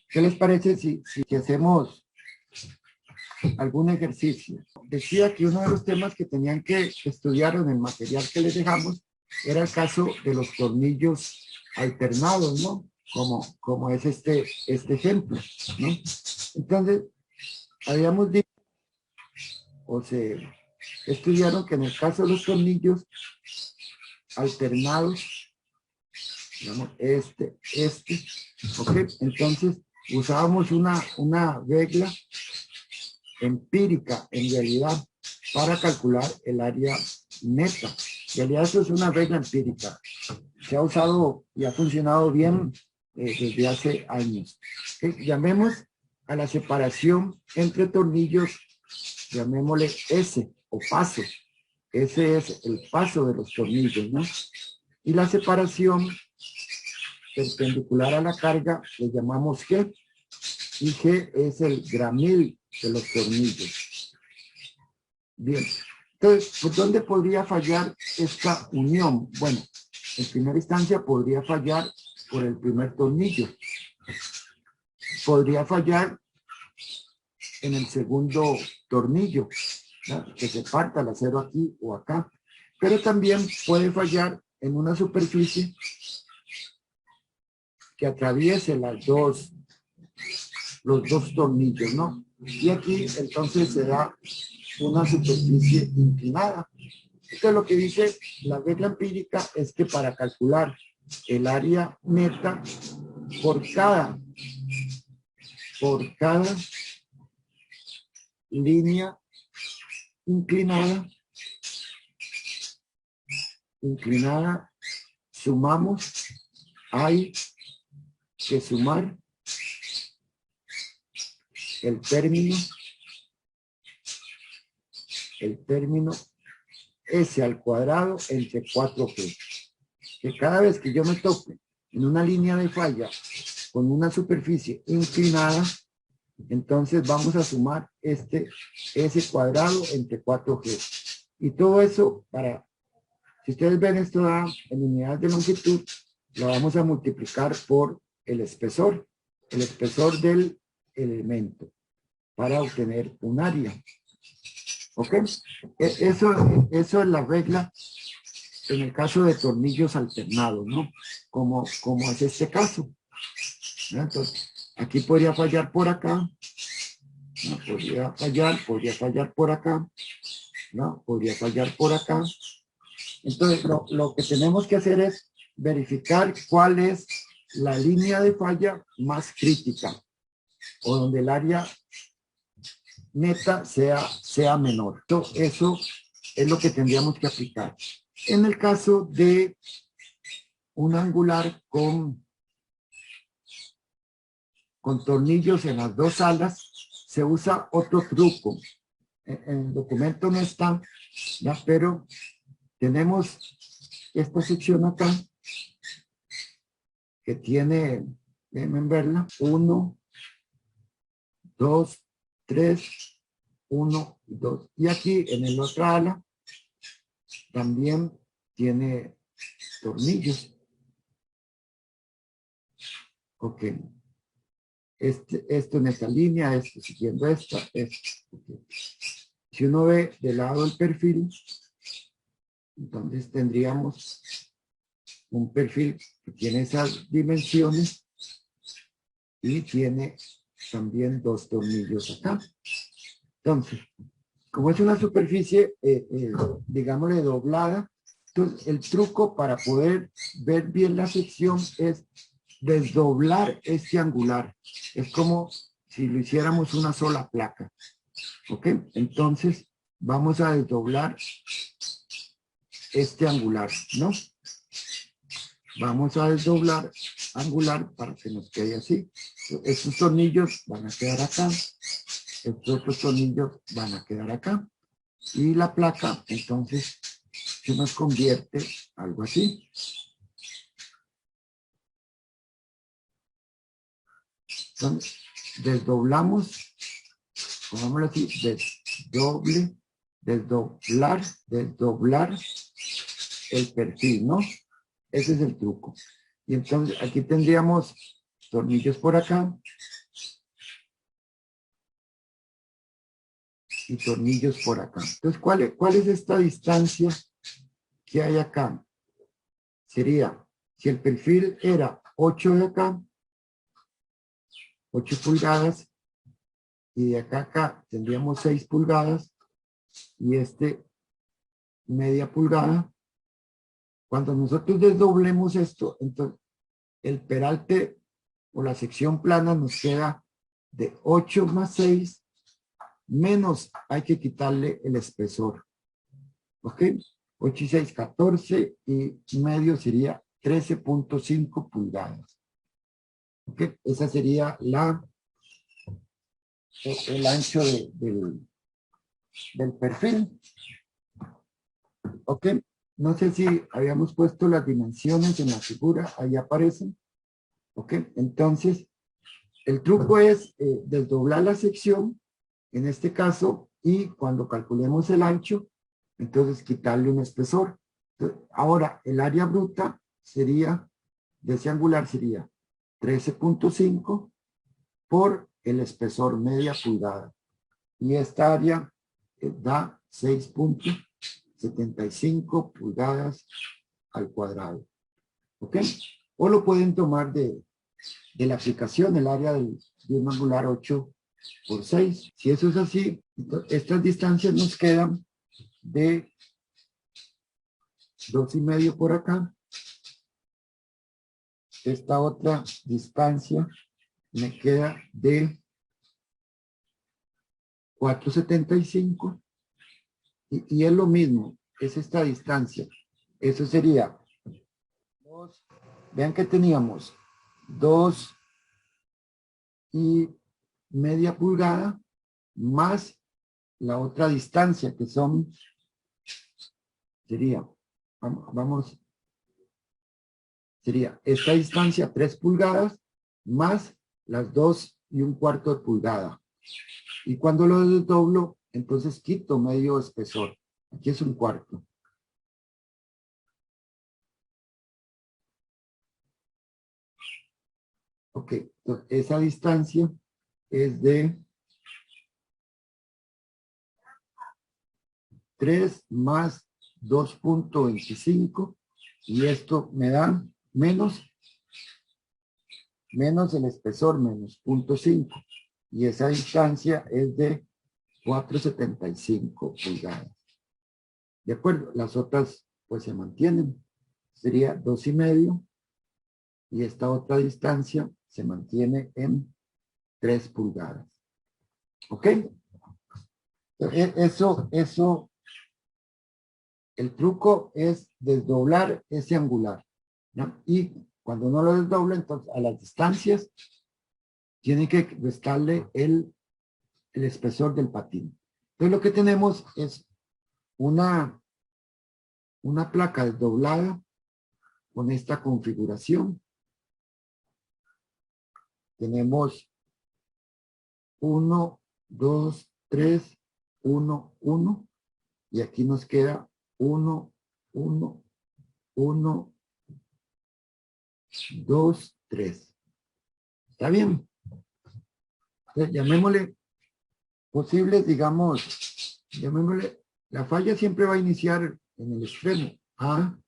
¿Qué les parece si hacemos algún ejercicio? Decía que uno de los temas que tenían que estudiar en el material que les dejamos era el caso de los tornillos alternados, ¿no? Como es este ejemplo, ¿no? Entonces, habíamos dicho, o se estudiaron que en el caso de los tornillos alternados, digamos, ¿ok? Entonces, usábamos una regla empírica, en realidad, para calcular el área neta. En realidad, eso es una regla empírica. Se ha usado y ha funcionado bien desde hace años. Llamemos a la separación entre tornillos, llamémosle S o paso. Ese es el paso de los tornillos, ¿no? Y la separación perpendicular a la carga le llamamos G. Y G es el gramil de los tornillos. Bien. Entonces, ¿por dónde podría fallar esta unión? Bueno, en primera instancia podría fallar por el primer tornillo. Podría fallar en el segundo tornillo, ¿no? Que se parta el acero aquí o acá. Pero también puede fallar en una superficie que atraviese los dos tornillos, ¿no? Y aquí entonces se da una superficie inclinada. Entonces lo que dice la regla empírica es que para calcular el área neta por cada línea inclinada, sumamos, hay que sumar el término S al cuadrado entre 4G. Que cada vez que yo me tope en una línea de falla con una superficie inclinada, entonces vamos a sumar S cuadrado entre 4G. Y todo eso si ustedes ven esto en unidades de longitud, lo vamos a multiplicar por el espesor del elemento para obtener un área. ¿Ok? Eso es la regla en el caso de tornillos alternados, ¿no? Como es este caso, ¿no? Entonces, aquí podría fallar por acá, ¿no? Podría fallar por acá, ¿no? Podría fallar por acá. Entonces, lo que tenemos que hacer es verificar cuál es la línea de falla más crítica o donde el área neta sea menor. Entonces, eso es lo que tendríamos que aplicar. En el caso de un angular con tornillos en las dos alas, se usa otro truco. En el documento no está, ¿ya? Pero tenemos esta sección acá que tiene, déjenme verla, 1, 2, 3, 1, 2. Y aquí en el otro ala también tiene tornillos. Ok. Esto en esta línea, esto siguiendo esta, esto. Okay. Si uno ve del lado del perfil, entonces tendríamos un perfil que tiene esas dimensiones y tiene también dos tornillos acá. Entonces, como es una superficie, digámosle, doblada, entonces el truco para poder ver bien la sección es desdoblar este angular. Es como si lo hiciéramos una sola placa. ¿Ok? Entonces, vamos a desdoblar este angular, ¿no? Vamos a desdoblar angular para que nos quede así. Estos tornillos van a quedar acá. Estos otros tornillos van a quedar acá. Y la placa, entonces, se nos convierte algo así. Entonces, desdoblamos, pongámoslo así, desdoblar el perfil, ¿no? Ese es el truco. Y entonces aquí tendríamos tornillos por acá. Y tornillos por acá. Entonces, ¿cuál es esta distancia que hay acá? Sería, si el perfil era 8 de acá, 8 pulgadas, y de acá a acá tendríamos 6 pulgadas, y media pulgada. Cuando nosotros desdoblemos esto, entonces el peralte o la sección plana nos queda de 8 más 6, menos hay que quitarle el espesor. ¿Ok? 8 y 6, 14 y medio sería 13.5 pulgadas. ¿Ok? Esa sería el ancho del perfil. ¿Ok? No sé si habíamos puesto las dimensiones en la figura, ahí aparecen. ¿Ok? Entonces, el truco es desdoblar la sección, en este caso, y cuando calculemos el ancho, entonces quitarle un espesor. Entonces, ahora, el área bruta sería, de ese angular sería 13.5 por el espesor media pulgada. Y esta área da 6.75 pulgadas al cuadrado. ¿Ok? O lo pueden tomar de la aplicación, el área de un angular 8 por 6. Si eso es así, estas distancias nos quedan de 2,5 por acá. Esta otra distancia me queda de 4,75 y es lo mismo, es esta distancia. Eso sería, vean que teníamos 2,5 pulgadas más la otra distancia que sería, sería esta distancia 3 pulgadas más las 2,25 de pulgada. Y cuando lo desdoblo, entonces quito medio espesor. Aquí es 1/4. Ok, entonces esa distancia es de 3 más 2.25 y esto me da menos el espesor, menos 0.5. Y esa distancia es de 4,75 pulgadas. ¿De acuerdo? Las otras pues se mantienen. Sería 2,5 y esta otra distancia se mantiene en 3 pulgadas. ¿Ok? Eso, el truco es desdoblar ese angular, ¿no? Y cuando uno lo desdobla, entonces a las distancias tiene que restarle el espesor del patín. Entonces lo que tenemos es una placa desdoblada con esta configuración. Tenemos 1, 2, 3, 1, 1 y aquí nos queda 1, 1, 1, 2, 3. ¿Está bien? Entonces, llamémosle posibles, digamos, llamémosle, la falla siempre va a iniciar en el extremo A,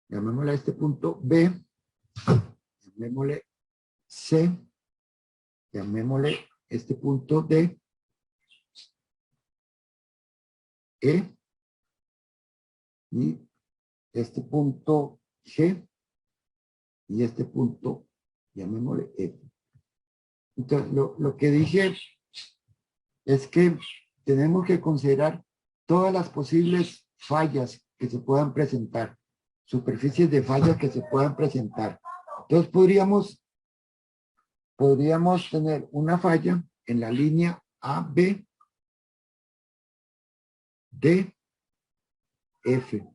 llamémosle a este punto B, llamémosle C, llamémosle este punto D, E, y este punto G, y este punto, llamémosle F. Entonces, lo que dije es que tenemos que considerar todas las posibles fallas que se puedan presentar, superficies de falla que se puedan presentar. Entonces, podríamos tener una falla en la línea AB, D, F,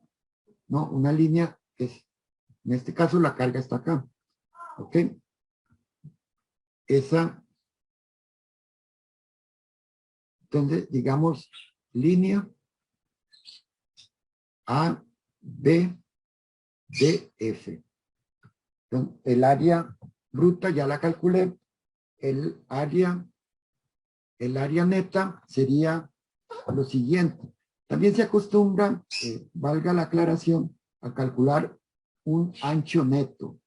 ¿no? Una línea que es, en este caso la carga está acá, ¿ok? Entonces, digamos, línea A, B, D, F. Entonces, el área bruta ya la calculé. El área neta sería lo siguiente. También se acostumbra, valga la aclaración, a calcular un ancho neto.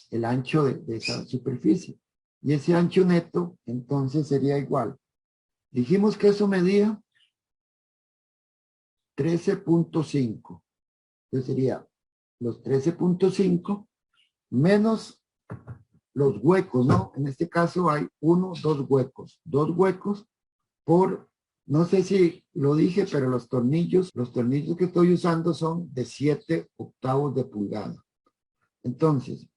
El ancho de esa superficie. Y ese ancho neto, entonces, sería igual. Dijimos que eso medía 13.5. Entonces sería los 13.5 menos los huecos, ¿no? En este caso hay 1, 2 huecos. 2 huecos por, no sé si lo dije, pero los tornillos que estoy usando son de 7/8 de pulgada. Entonces,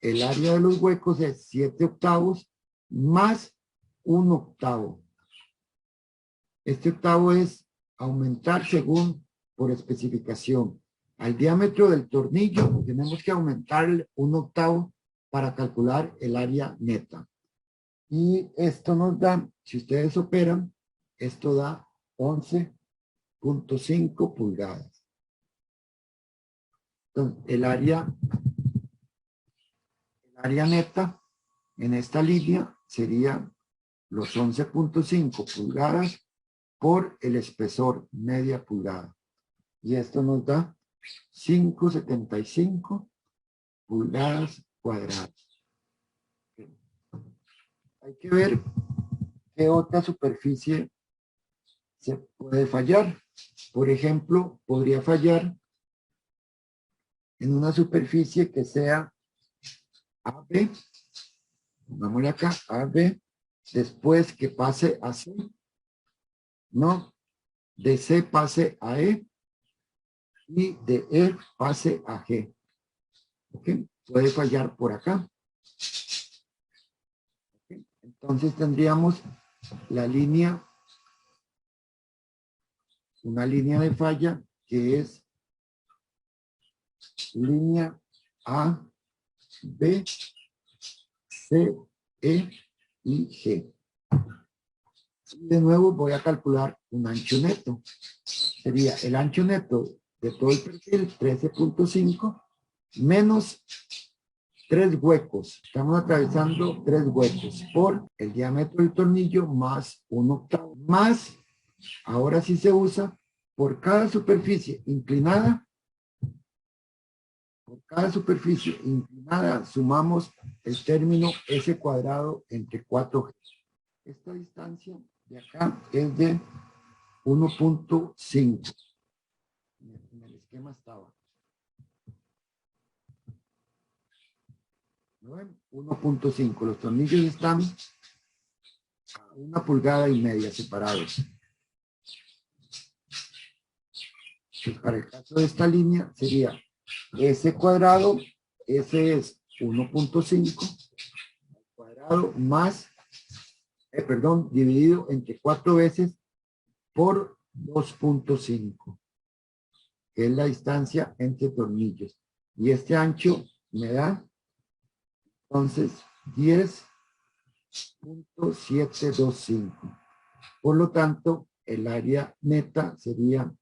el área de los huecos es 7/8 más 1/8. Este octavo es aumentar según por especificación. Al diámetro del tornillo tenemos que aumentar 1/8 para calcular el área neta. Y esto nos da, si ustedes operan, esto da 11.5 pulgadas. Entonces, el área neta en esta línea sería los 11.5 pulgadas por el espesor, media pulgada. Y esto nos da 5.75 pulgadas cuadradas. Hay que ver qué otra superficie se puede fallar. Por ejemplo, podría fallar en una superficie que sea AB. Pongámosle acá, AB, después que pase a C, ¿no? De C pase a E y de E pase a G. ¿Ok? Puede fallar por acá. ¿Ok? Entonces tendríamos la línea, una línea de falla que es línea A, B, C, E y G. Y de nuevo voy a calcular un ancho neto. Sería el ancho neto de todo el perfil, 13.5, menos 3 huecos. Estamos atravesando 3 huecos por el diámetro del tornillo más 1/8. Más, ahora sí se usa, por cada superficie inclinada, sumamos el término S cuadrado entre 4G. Esta distancia de acá es de 1.5. En el esquema estaba. ¿No ven? 1.5. Los tornillos están a 1,5 pulgadas separados. Pues para el caso de esta línea sería S cuadrado, S es 1.5 cuadrado más, dividido entre 4 veces por 2.5, que es la distancia entre tornillos. Y este ancho me da, entonces, 10.725. Por lo tanto, el área neta sería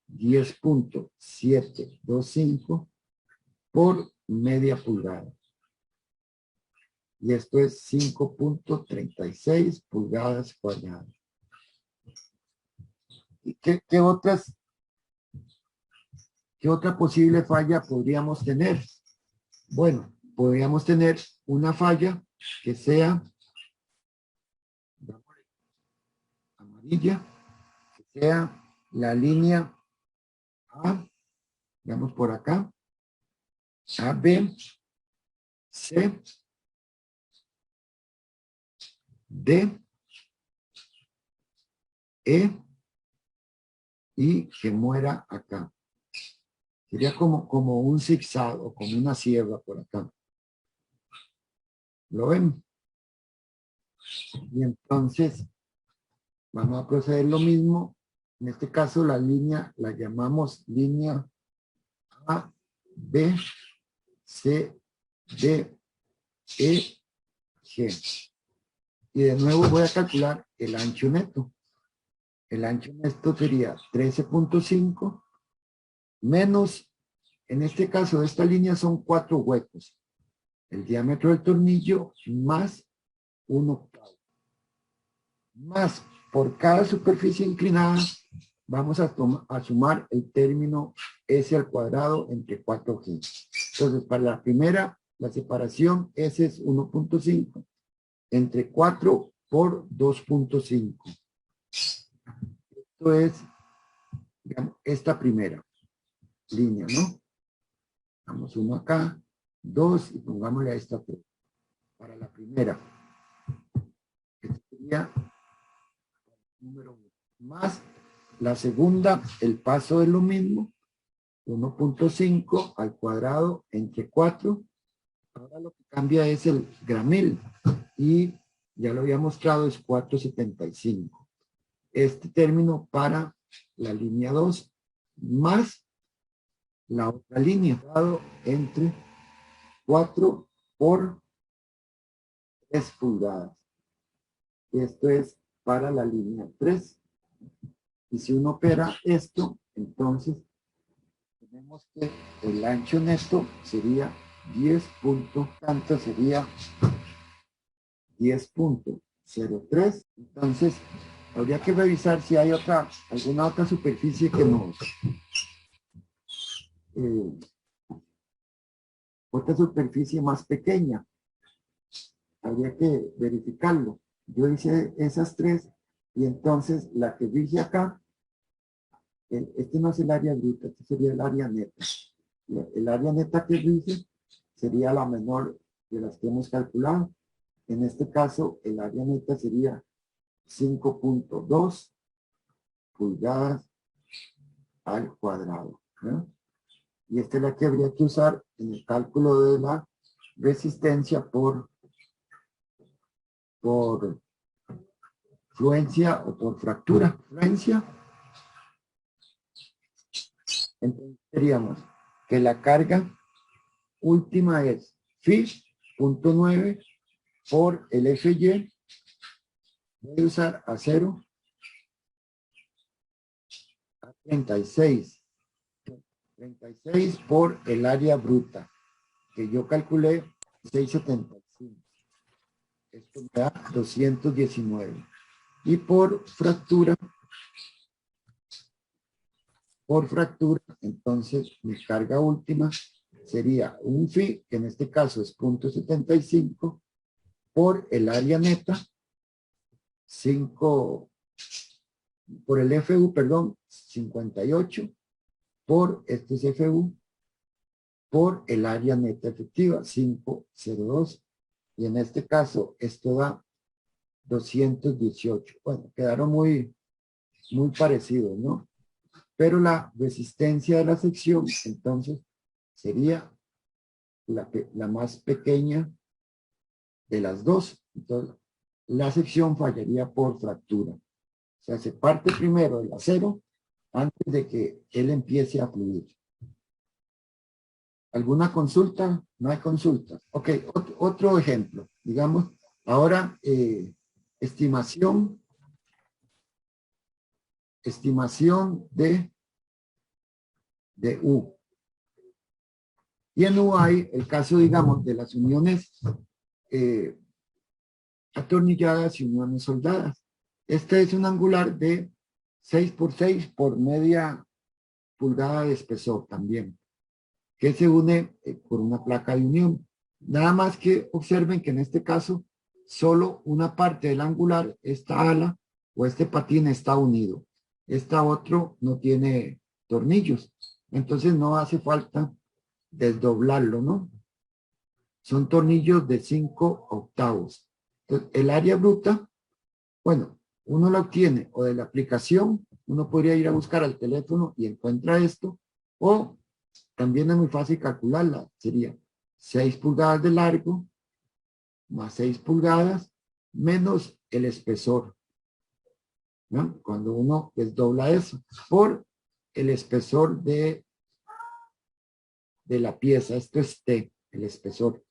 10.725 por media pulgada. Y esto es 5.36 pulgadas cuadradas. ¿Y qué otra posible falla podríamos tener? Bueno, podríamos tener una falla que sea amarilla, que sea la línea A, digamos por acá, A, B, C, D, E, y que muera acá. Sería como un zigzag o como una sierra por acá. ¿Lo ven? Y entonces vamos a proceder lo mismo. En este caso la línea la llamamos línea A, B, C, D, E, G. Y de nuevo voy a calcular el ancho neto. El ancho neto sería 13.5 menos En este caso, esta línea son 4 huecos. El diámetro del tornillo más 1/8. Más por cada superficie inclinada, vamos a sumar el término S al cuadrado entre 4G. Entonces, para la primera, la separación S es 1.5 entre 4 por 2.5. Esto es, digamos, esta primera línea, ¿no? Damos 1 acá, 2 y pongámosle a esta 3. Para la primera, este sería número 1. Más la segunda, el paso es lo mismo, 1.5 al cuadrado entre 4. Ahora lo que cambia es el gramil y ya lo había mostrado, es 4.75. Este término para la línea 2 más la otra línea, entre 4 por 3 pulgadas. Esto es para la línea 3. Y si uno opera esto, entonces tenemos que el ancho neto sería 10 puntos, tanto sería 10.03. Entonces, habría que revisar si hay alguna otra superficie que nos... otra superficie más pequeña. Habría que verificarlo. Yo hice esas 3 y entonces la que dije acá, este no es el área bruta, este sería el área neta. El área neta que dije sería la menor de las que hemos calculado. En este caso, el área neta sería 5.2 pulgadas al cuadrado, ¿no? Y esta es la que habría que usar en el cálculo de la resistencia por fluencia o por fractura. Fluencia. Entonces diríamos que la carga última es Φ.9 por el Fy. Voy a usar acero a 36 por el área bruta, que yo calculé 6.75. Esto me da 219. Y por fractura, entonces mi carga última sería un Φ, que en este caso es 0.75, por el área neta, 5, por el FU, perdón, 58, por este es FU, por el área neta efectiva, 502. Y en este caso, esto da 218. Bueno, quedaron muy parecidos, ¿no? Pero la resistencia de la sección, entonces, sería la más pequeña de las dos. Entonces, la sección fallaría por fractura. O sea, se parte primero el acero antes de que él empiece a fluir. ¿Alguna consulta? No hay consulta. Ok, otro ejemplo. Digamos, ahora, estimación de U. Y en U hay el caso, digamos, de las uniones atornilladas y uniones soldadas. Este es un angular de 6 por 6 por media pulgada de espesor también, que se une por una placa de unión. Nada más que observen que en este caso solo una parte del angular, esta ala o este patín está unido. Esta otro no tiene tornillos. Entonces no hace falta desdoblarlo, ¿no? Son tornillos de 5 octavos. Entonces, el área bruta, bueno, uno la obtiene o de la aplicación, uno podría ir a buscar al teléfono y encuentra esto, o también es muy fácil calcularla, sería 6 pulgadas de largo más 6 pulgadas menos el espesor, ¿no? Cuando uno desdobla eso, por el espesor de la pieza, esto es T, el espesor.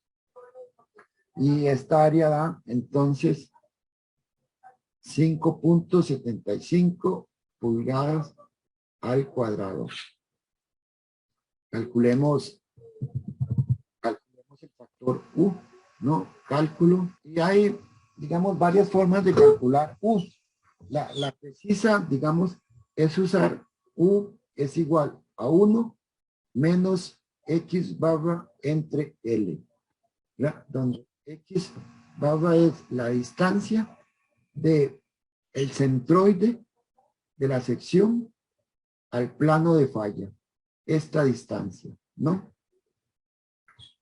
Y esta área da, entonces, 5.75 pulgadas al cuadrado. calculemos el factor U, ¿no? Cálculo. Y hay, digamos, varias formas de calcular U. La precisa, digamos, es usar U es igual a 1 menos X barra entre L, ¿ya? Donde X barra es la distancia de el centroide de la sección al plano de falla. Esta distancia, ¿no?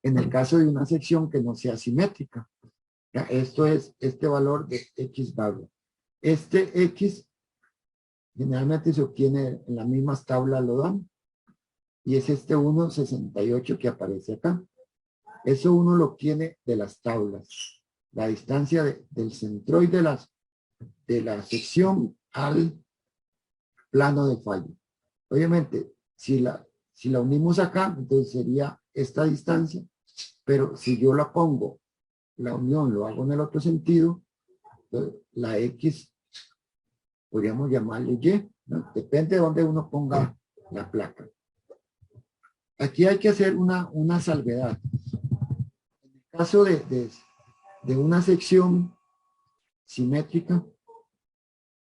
En el caso de una sección que no sea simétrica, ¿ya? Esto es este valor de X barra. Este X generalmente se obtiene en las mismas tablas, lo dan, y es este 1,68 que aparece acá. Eso uno lo obtiene de las tablas. La distancia del centroide de la sección al plano de falla. Obviamente, si la unimos acá, entonces sería esta distancia, pero si yo la pongo, la unión lo hago en el otro sentido, la X podríamos llamarle Y, ¿no? Depende de dónde uno ponga la placa. Aquí hay que hacer una salvedad. En el caso de una sección simétrica,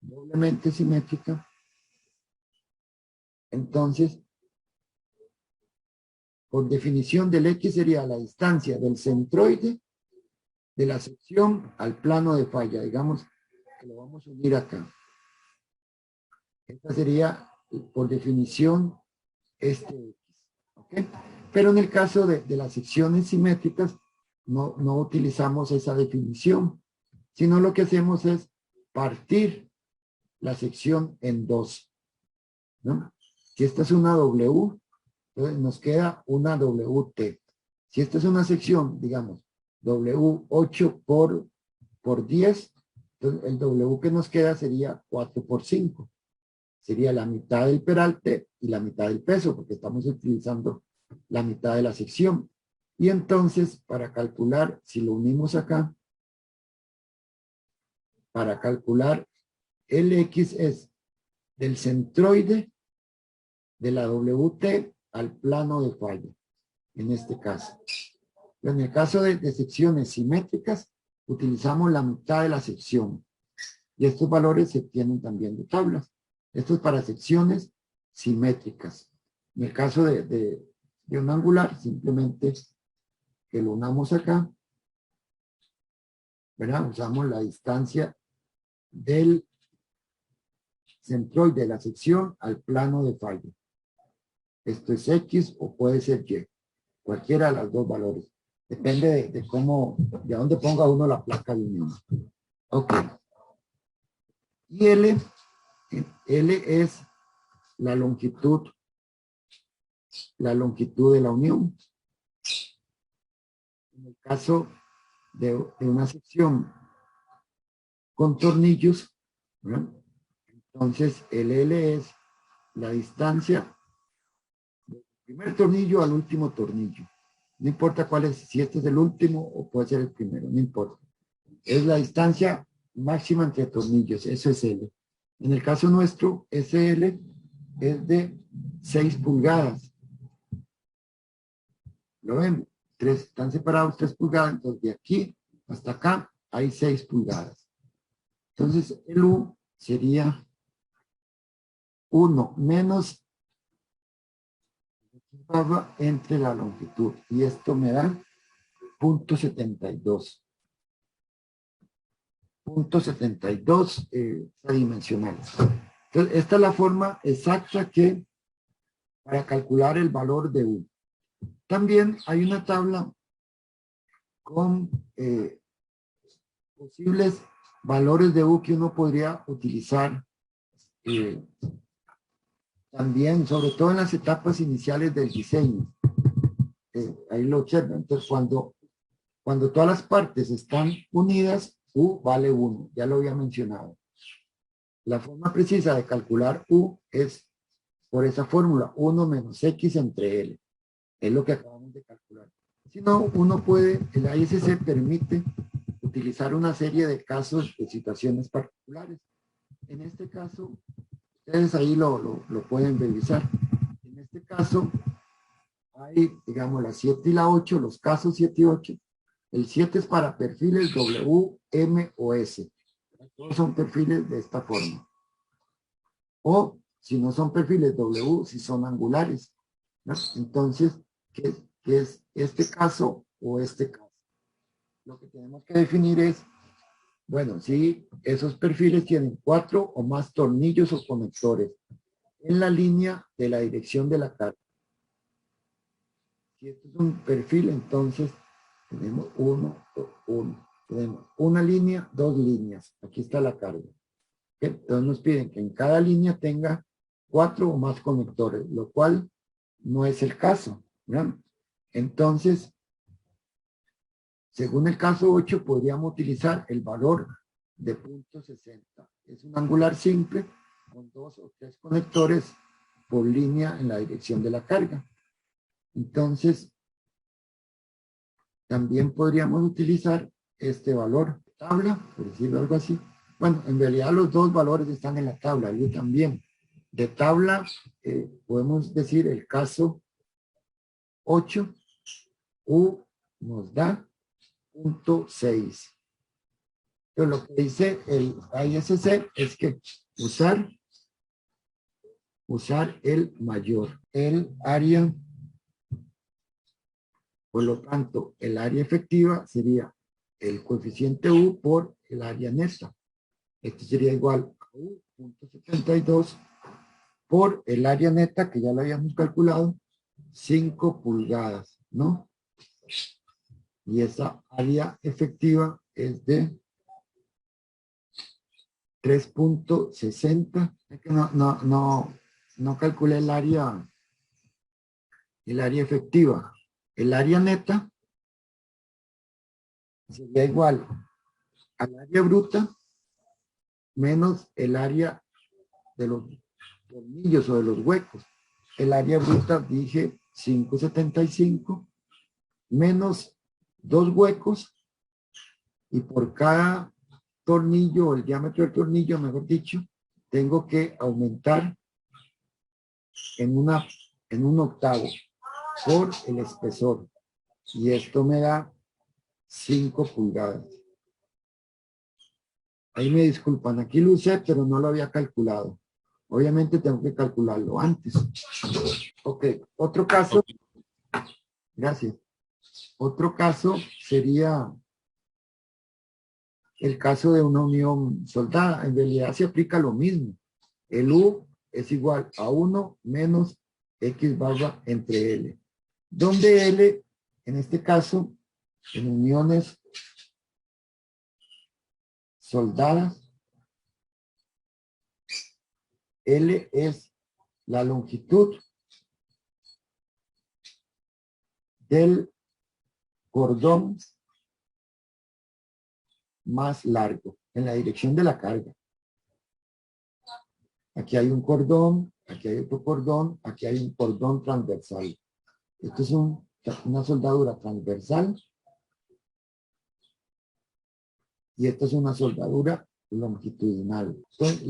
doblemente simétrica, entonces, por definición del X sería la distancia del centroide de la sección al plano de falla. Digamos que lo vamos a unir acá. Esta sería, por definición, este X. ¿Okay? Pero en el caso de las secciones simétricas, no utilizamos esa definición, sino lo que hacemos es partir la sección en dos, ¿no? Si esta es una W, entonces nos queda una WT. Si esta es una sección, digamos, W8 por 10, entonces el W que nos queda sería 4 por 5. Sería la mitad del peralte y la mitad del peso, porque estamos utilizando la mitad de la sección. Y entonces, para calcular, si lo unimos acá, para calcular el X es del centroide de la WT al plano de falla, en este caso. En el caso de secciones simétricas, utilizamos la mitad de la sección. Y estos valores se obtienen también de tablas. Esto es para secciones simétricas. En el caso de un angular, simplemente que lo unamos acá, ¿verdad? Usamos la distancia del centroide de la sección al plano de falla. Esto es X o puede ser Y. Cualquiera de los dos valores. Depende de cómo, de dónde ponga uno la placa de unión. Ok. Y L es la longitud de la unión. En el caso de una sección con tornillos, ¿no? Entonces el L es la distancia del primer tornillo al último tornillo. No importa cuál es, si este es el último o puede ser el primero, no importa. Es la distancia máxima entre tornillos, eso es L. En el caso nuestro, SL es de 6 pulgadas. ¿Lo ven? Están separados 3 pulgadas, entonces de aquí hasta acá hay 6 pulgadas. Entonces el U sería 1 menos entre la longitud. Y esto me da 0.72. 0.72 adimensionales. Entonces, esta es la forma exacta que para calcular el valor de U. También hay una tabla con posibles valores de U que uno podría utilizar también, sobre todo en las etapas iniciales del diseño. Ahí lo observan. Entonces, cuando todas las partes están unidas, U vale 1. Ya lo había mencionado. La forma precisa de calcular U es por esa fórmula, 1 menos X entre L. Es lo que acabamos de calcular. Si no, uno puede, el ISC permite utilizar una serie de casos de situaciones particulares. En este caso, ustedes ahí lo pueden revisar. En este caso, ahí, digamos, la 7 y la 8, los casos 7 y 8. El 7 es para perfiles W, M o S. Todos son perfiles de esta forma. O si no son perfiles W, si son angulares, ¿no? Entonces, ¿qué es este caso o este caso? Lo que tenemos que definir es, bueno, si esos perfiles tienen 4 o más tornillos o conectores en la línea de la dirección de la carga. Si esto es un perfil, entonces tenemos tenemos una línea, 2 líneas. Aquí está la carga. Entonces nos piden que en cada línea tenga 4 o más conectores, lo cual no es el caso, ¿no? Entonces, según el caso 8, podríamos utilizar el valor de .60. Es un angular simple con 2 o 3 conectores por línea en la dirección de la carga. Entonces, también podríamos utilizar este valor de tabla, por decirlo algo así. Bueno, en realidad los dos valores están en la tabla, yo también. De tabla, podemos decir el caso 8, U nos da .6. Pero lo que dice el ISC es que usar el mayor, el área. Por lo tanto, el área efectiva sería el coeficiente U por el área neta. Esto sería igual a U.72 por el área neta, que ya lo habíamos calculado, 5 pulgadas, ¿no? Y esa área efectiva es de 3.60. Es que no calculé el área efectiva. El área neta sería igual al área bruta menos el área de los tornillos o de los huecos. El área bruta dije 5.75 menos 2 huecos, y por cada tornillo, o el diámetro del tornillo, mejor dicho, tengo que aumentar en un octavo por el espesor, y esto me da 5 pulgadas. Ahí me disculpan, aquí lo usé, pero no lo había calculado. Obviamente tengo que calcularlo antes. Ok, otro caso. Gracias. Otro caso sería el caso de una unión soldada. En realidad se aplica lo mismo. El U es igual a 1 menos X barra entre L. Donde L, en este caso, en uniones soldadas, L es la longitud del cordón más largo en la dirección de la carga. Aquí hay un cordón, aquí hay otro cordón, aquí hay un cordón transversal. Esto es una soldadura transversal y esta es una soldadura longitudinal. Entonces,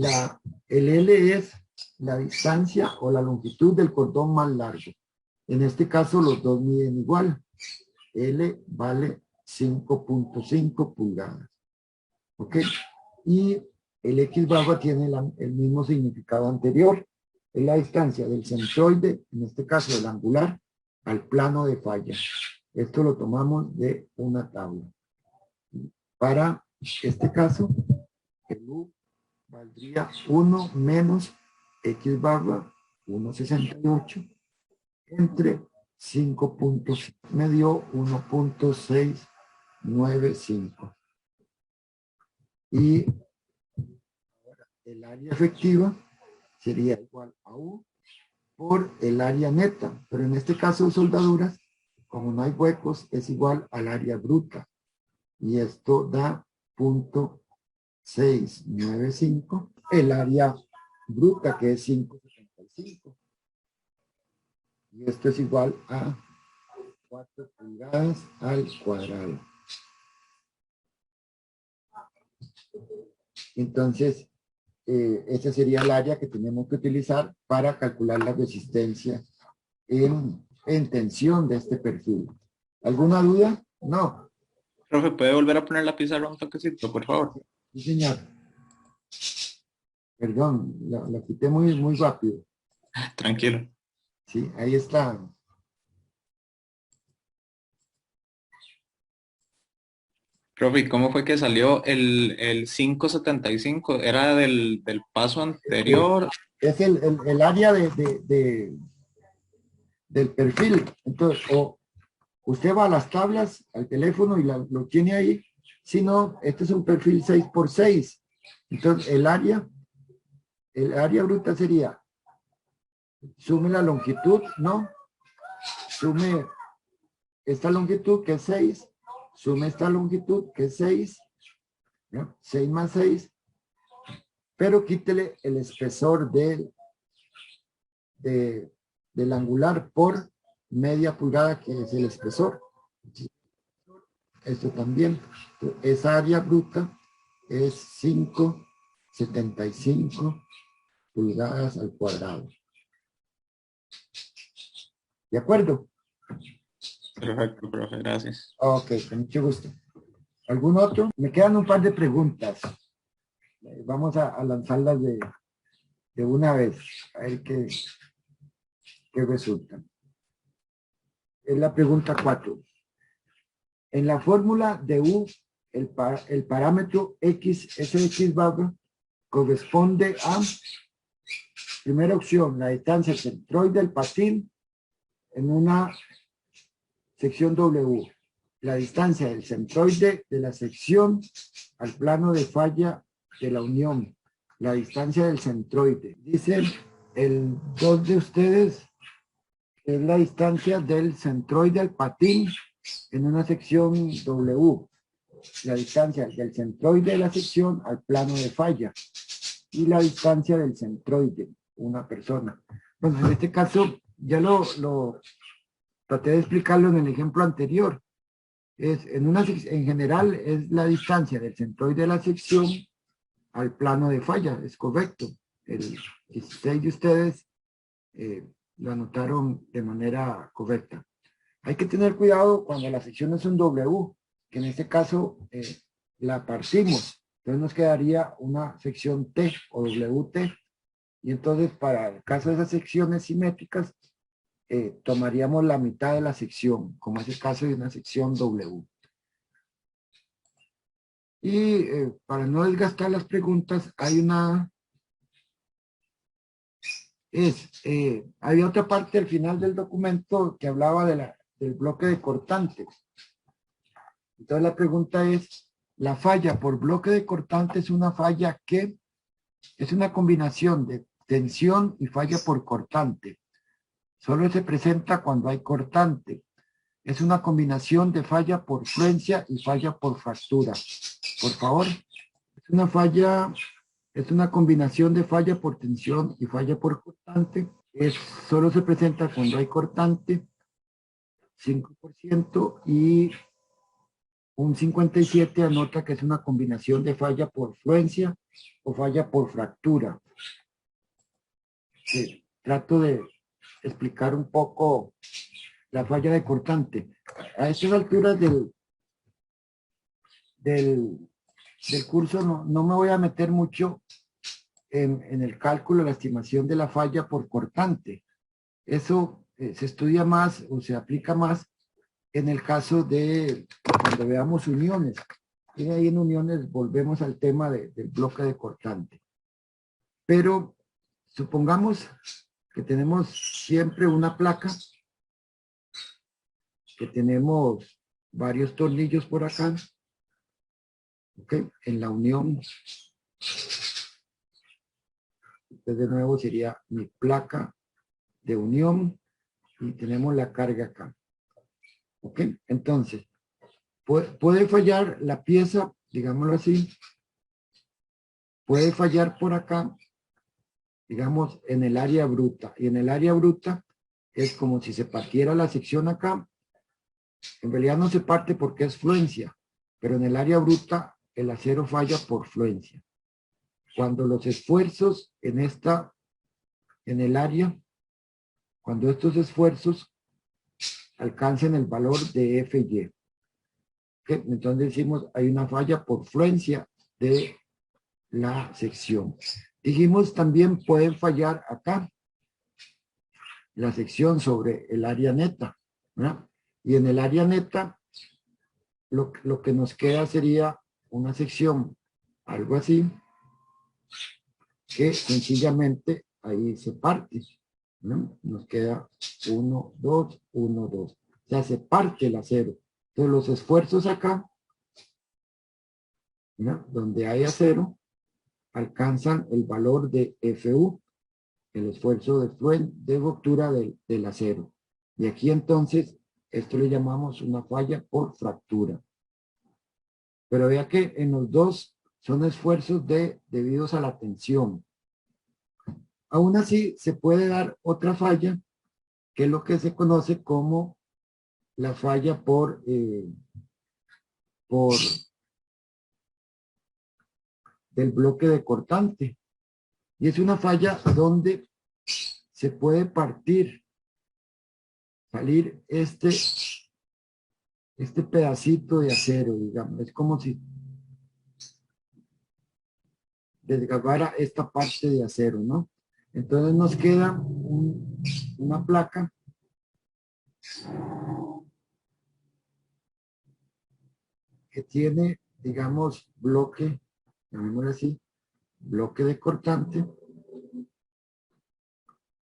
el L es la distancia o la longitud del cordón más largo. En este caso, los dos miden igual. L vale 5.5 pulgadas. ¿Ok? Y el X bajo tiene el mismo significado anterior. Es la distancia del centroide, en este caso el angular, al plano de falla. Esto lo tomamos de una tabla. Para este caso, el U valdría 1 menos X barra 1.68 entre 5.5. Me dio 1.695. Y el área efectiva sería igual a U por el área neta. Pero en este caso de soldaduras, como no hay huecos, es igual al área bruta. Y esto da 0.695. El área bruta, que es 5.75. Y esto es igual a 4 pulgadas al cuadrado. Entonces, ese sería el área que tenemos que utilizar para calcular la resistencia en en tensión de este perfil. ¿Alguna duda? No. Profe, ¿puede volver a poner la pizarra un toquecito, por favor? Sí, señor. Perdón, la quité muy rápido. Tranquilo. Sí, ahí está. Profe, ¿y cómo fue que salió el 575? ¿Era del paso anterior? Es el área del perfil. Entonces, o usted va a las tablas, al teléfono y lo tiene ahí. Si no, este es un perfil 6x6. Entonces, el área bruta sería, sume la longitud, ¿no? Sume esta longitud, que es 6. Sume esta longitud, que es 6. ¿no? 6 más 6. Pero quítele el espesor del angular por media pulgada, que es el espesor. Esto también. Esa área bruta es 5,75 pulgadas al cuadrado. ¿De acuerdo? Perfecto, profe, gracias. Ok, con mucho gusto. ¿Algún otro? Me quedan un par de preguntas. Vamos a lanzarlas de una vez. A ver qué resulta. Es la pregunta 4. En la fórmula de U, el parámetro X, SX barra, corresponde a, primera opción, la distancia centroide del patín en una sección W. La distancia del centroide de la sección al plano de falla de la unión. La distancia del centroide. Dicen el 2 de ustedes, es la distancia del centroide al patín en una sección W. La distancia del centroide de la sección al plano de falla. Y la distancia del centroide, una persona. Bueno, en este caso, ya lo traté de explicarlo en el ejemplo anterior. En general, es la distancia del centroide de la sección al plano de falla, es correcto. El 16 de ustedes lo anotaron de manera correcta. Hay que tener cuidado cuando la sección es un W, que en este caso la partimos. Entonces nos quedaría una sección T o WT. Y entonces para el caso de esas secciones simétricas, tomaríamos la mitad de la sección, como es el caso de una sección W. Y para no desgastar las preguntas, había otra parte al final del documento que hablaba del bloque de cortantes. Entonces la pregunta es, la falla por bloque de cortante es una falla que es una combinación de tensión y falla por cortante. Solo se presenta cuando hay cortante. Es una combinación de falla por fluencia y falla por fractura. Por favor, es una combinación de falla por tensión y falla por cortante. Solo se presenta cuando hay cortante, 5%, y un 57 anota que es una combinación de falla por fluencia o falla por fractura. Trato de explicar un poco la falla de cortante. A estas alturas del curso no me voy a meter mucho en el cálculo, la estimación de la falla por cortante. Eso se estudia más o se aplica más en el caso de cuando veamos uniones. Y ahí en uniones volvemos al tema del bloque de cortante. Pero supongamos que tenemos siempre una placa, que tenemos varios tornillos por acá, ¿okay? En la unión, entonces de nuevo sería mi placa de unión y tenemos la carga acá. ¿Ok? Entonces, puede fallar la pieza, digámoslo así, puede fallar por acá, digamos, en el área bruta. Y en el área bruta es como si se partiera la sección acá. En realidad no se parte porque es fluencia, pero en el área bruta el acero falla por fluencia. Cuando los esfuerzos en el área, cuando estos esfuerzos alcancen el valor de FY. ¿Okay? Entonces decimos, hay una falla por fluencia de la sección. Dijimos también pueden fallar acá, la sección sobre el área neta, ¿verdad? Y en el área neta, lo que nos queda sería una sección, algo así, que sencillamente ahí se parte, ¿no? Nos queda 1, 2, 1, 2. O sea, se parte el acero. Entonces los esfuerzos acá, ¿no? Donde hay acero, alcanzan el valor de FU, el esfuerzo de ruptura del acero. Y aquí entonces, esto le llamamos una falla por fractura. Pero vea que en los dos son esfuerzos debidos a la tensión. Aún así, se puede dar otra falla, que es lo que se conoce como la falla por del bloque de cortante. Y es una falla donde se puede partir, salir este pedacito de acero, digamos. Es como si desgarrara esta parte de acero, ¿no? Entonces nos queda una placa que tiene, digamos, bloque, llamémoslo así, bloque de cortante.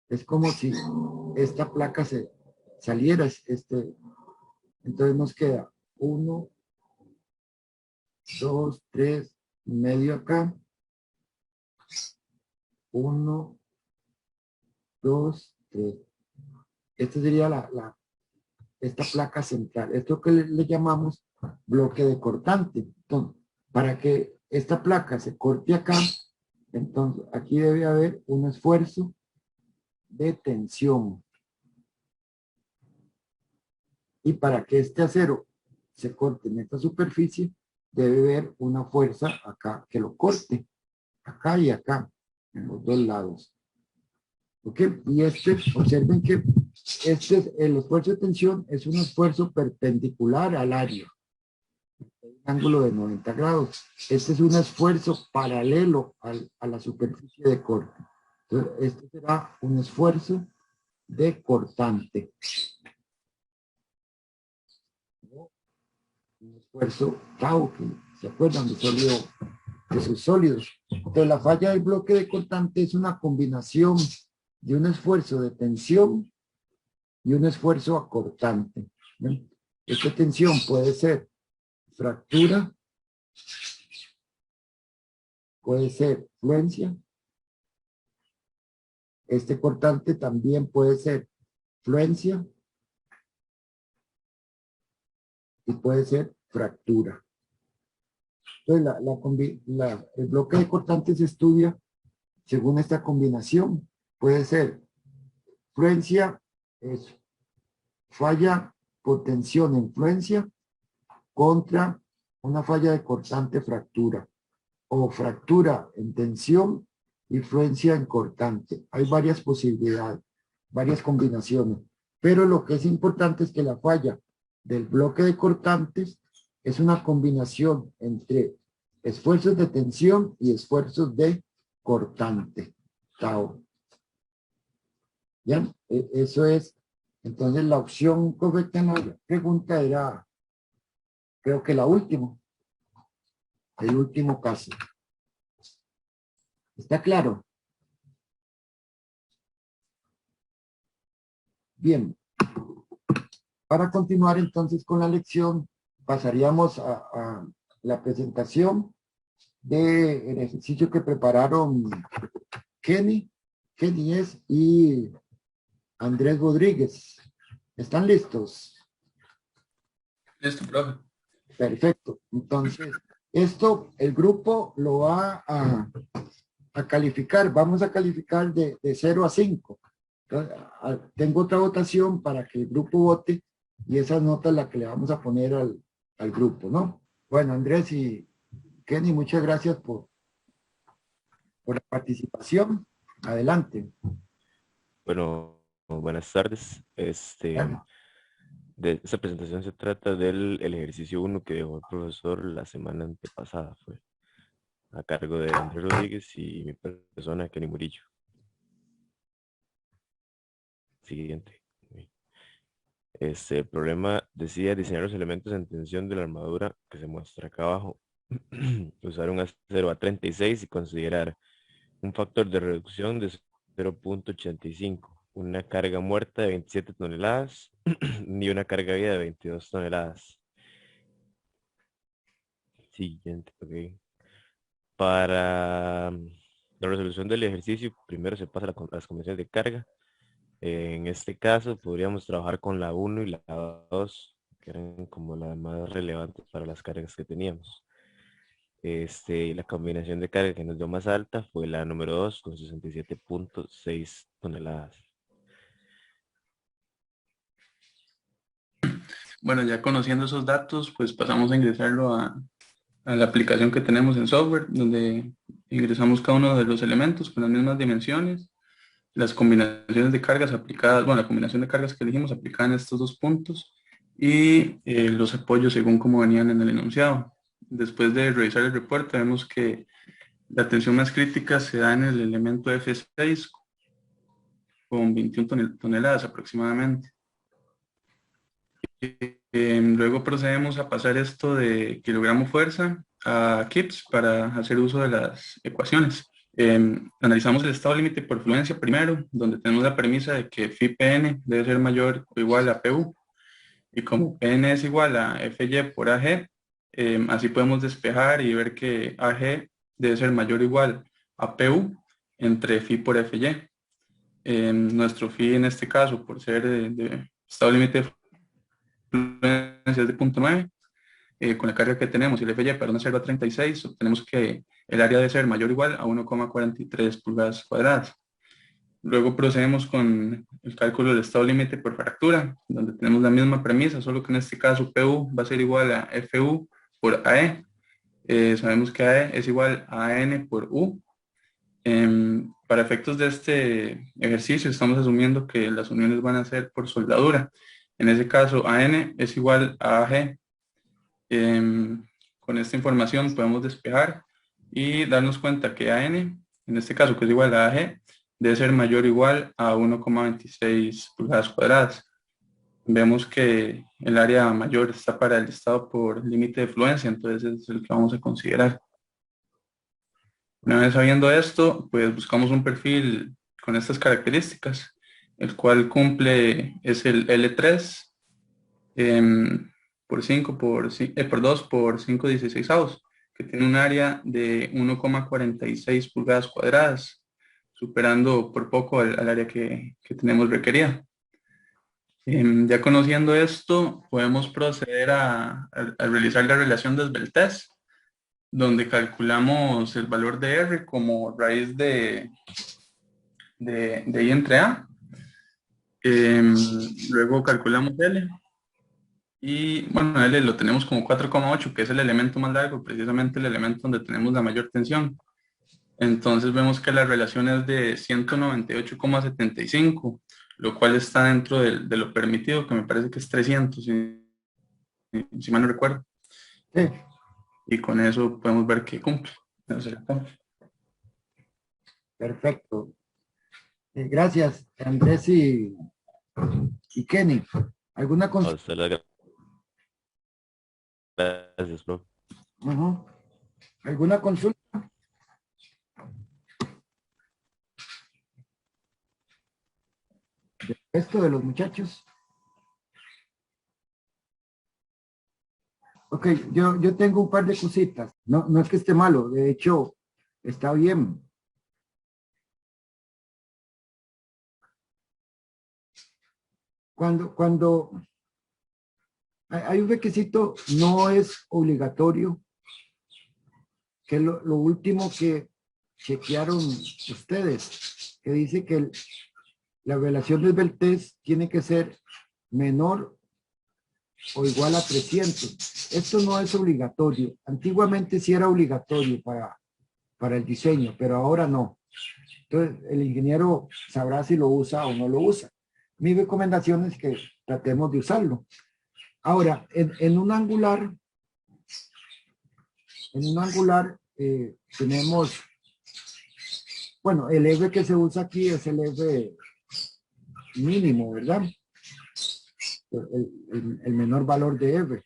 Es como si esta placa se saliera, entonces nos queda 1, 2, 3, medio acá, 1, 2, 3. Esta sería esta placa central. Esto que le llamamos bloque de cortante. Entonces, para que esta placa se corte acá, entonces aquí debe haber un esfuerzo de tensión. Y para que este acero se corte en esta superficie, debe haber una fuerza acá que lo corte, acá y acá, en los dos lados. ¿Ok? Y observen que el esfuerzo de tensión es un esfuerzo perpendicular al área, un ángulo de 90 grados. Este es un esfuerzo paralelo a la superficie de corte. Entonces, este será un esfuerzo de cortante. Un esfuerzo tau, que se acuerdan de sus sólidos. Entonces, la falla del bloque de cortante es una combinación de un esfuerzo de tensión y un esfuerzo acortante. ¿Ven? Esta tensión puede ser fractura, puede ser fluencia. Este cortante también puede ser fluencia y puede ser fractura. Entonces, el bloque de cortante se estudia según esta combinación. Puede ser fluencia, es falla por tensión en fluencia contra una falla de cortante fractura, o fractura en tensión y fluencia en cortante. Hay varias posibilidades, varias combinaciones, pero lo que es importante es que la falla del bloque de cortantes es una combinación entre esfuerzos de tensión y esfuerzos de cortante. Tau. ¿Ya? Eso es. Entonces la opción correcta en la pregunta era, creo que la última, el último caso. ¿Está claro? Bien. Para continuar entonces con la lección, pasaríamos a la presentación del ejercicio que prepararon Kenny y Andrés Rodríguez. ¿Están listos? Listo, profe. Perfecto. Entonces, esto el grupo lo va a calificar. Vamos a calificar de 0 a 5. Entonces, tengo otra votación para que el grupo vote y esa nota es la que le vamos a poner al grupo, ¿no? Bueno, Andrés y Kenny, muchas gracias por la participación. Adelante. Bueno, buenas tardes. Bueno, esta presentación se trata del el ejercicio 1 que dejó el profesor la semana antepasada. Fue a cargo de Andrés Rodríguez y mi persona, Kenny Murillo. Siguiente. El problema decía diseñar los elementos en tensión de la armadura que se muestra acá abajo. Usar un acero A36 y considerar un factor de reducción de 0.85, una carga muerta de 27 toneladas y una carga viva de 22 toneladas. Siguiente, ok. Para la resolución del ejercicio, primero se pasa las convenciones de carga. En este caso, podríamos trabajar con la 1 y la 2, que eran como las más relevantes para las cargas que teníamos. La combinación de carga que nos dio más alta fue la número 2 con 67.6 toneladas. Bueno, ya conociendo esos datos, pues pasamos a ingresarlo a la aplicación que tenemos en software, donde ingresamos cada uno de los elementos con las mismas dimensiones, las combinaciones de cargas aplicadas, bueno, la combinación de cargas que elegimos aplicada en estos dos puntos y los apoyos según como venían en el enunciado. Después de revisar el reporte, vemos que la tensión más crítica se da en el elemento F6 con 21 toneladas aproximadamente. Luego procedemos a pasar esto de kilogramo fuerza a KIPS para hacer uso de las ecuaciones. Analizamos el estado límite por fluencia primero, donde tenemos la premisa de que phi-Pn debe ser mayor o igual a Pu. Y como Pn es igual a Fy por Ag, así podemos despejar y ver que Ag debe ser mayor o igual a Pu entre phi por Fy. Nuestro phi en este caso, por ser de estado límite de fluencia de 0.9, con la carga que tenemos y el Fy para una celda 36, obtenemos que el área debe ser mayor o igual a 1,43 pulgadas cuadradas. Luego procedemos con el cálculo del estado límite por fractura, donde tenemos la misma premisa, solo que en este caso PU va a ser igual a FU por AE. Sabemos que AE es igual a AN por U. Para efectos de este ejercicio estamos asumiendo que las uniones van a ser por soldadura. En ese caso AN es igual a AG. Con esta información podemos despejar y darnos cuenta que AN, en este caso que es igual a AG, debe ser mayor o igual a 1,26 pulgadas cuadradas. Vemos que el área mayor está para el estado por límite de fluencia, entonces es el que vamos a considerar. Una vez sabiendo esto, pues buscamos un perfil con estas características, el cual cumple, es el L3 por 5 por 2 por 5/16, que tiene un área de 1,46 pulgadas cuadradas, superando por poco al área que tenemos requerida. Ya conociendo esto, podemos proceder a realizar la relación de esbeltez, donde calculamos el valor de R como raíz de I entre A. Luego calculamos L. Y bueno, L lo tenemos como 4,8, que es el elemento más largo, precisamente el elemento donde tenemos la mayor tensión. Entonces vemos que la relación es de 198,75, lo cual está dentro de lo permitido, que me parece que es 300, si mal no recuerdo. Sí. Y con eso podemos ver que cumple. Perfecto. Gracias, Andrés y Kenny. ¿Alguna consulta? Gracias, bro. ¿Alguna consulta? ¿Del resto de los muchachos? Ok, yo tengo un par de cositas. No es que esté malo, de hecho, está bien. Cuando hay un requisito, no es obligatorio, que es lo último que chequearon ustedes, que dice que la relación de esbeltez tiene que ser menor o igual a 300. Esto no es obligatorio. Antiguamente sí era obligatorio para el diseño, pero ahora no. Entonces, el ingeniero sabrá si lo usa o no lo usa. mi recomendación es que tratemos de usarlo. Ahora, en un angular, tenemos, bueno, el F que se usa aquí es el F mínimo, ¿verdad? El menor valor de F,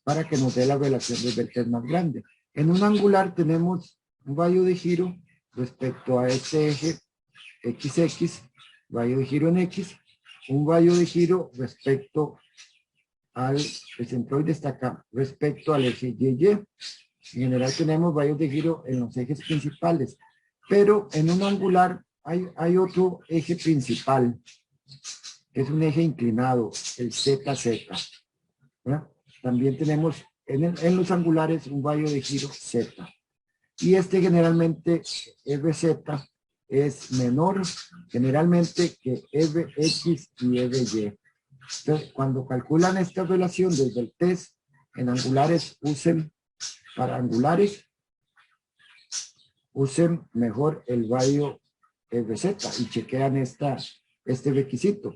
para que nos dé la relación de vértices más grande. En un angular tenemos un radio de giro respecto a este eje XX, radio de giro en X, un radio de giro respecto al, el centroide está acá, respecto al eje YY. En general tenemos rayos de giro en los ejes principales, pero en un angular hay otro eje principal, que es un eje inclinado, el ZZ, ¿verdad? También tenemos en los angulares un rayo de giro Z. Y este generalmente, FZ, es menor generalmente que FX y FY. Entonces, cuando calculan esta relación desde el test, en angulares para angulares, usen mejor el radio FZ y chequean este requisito.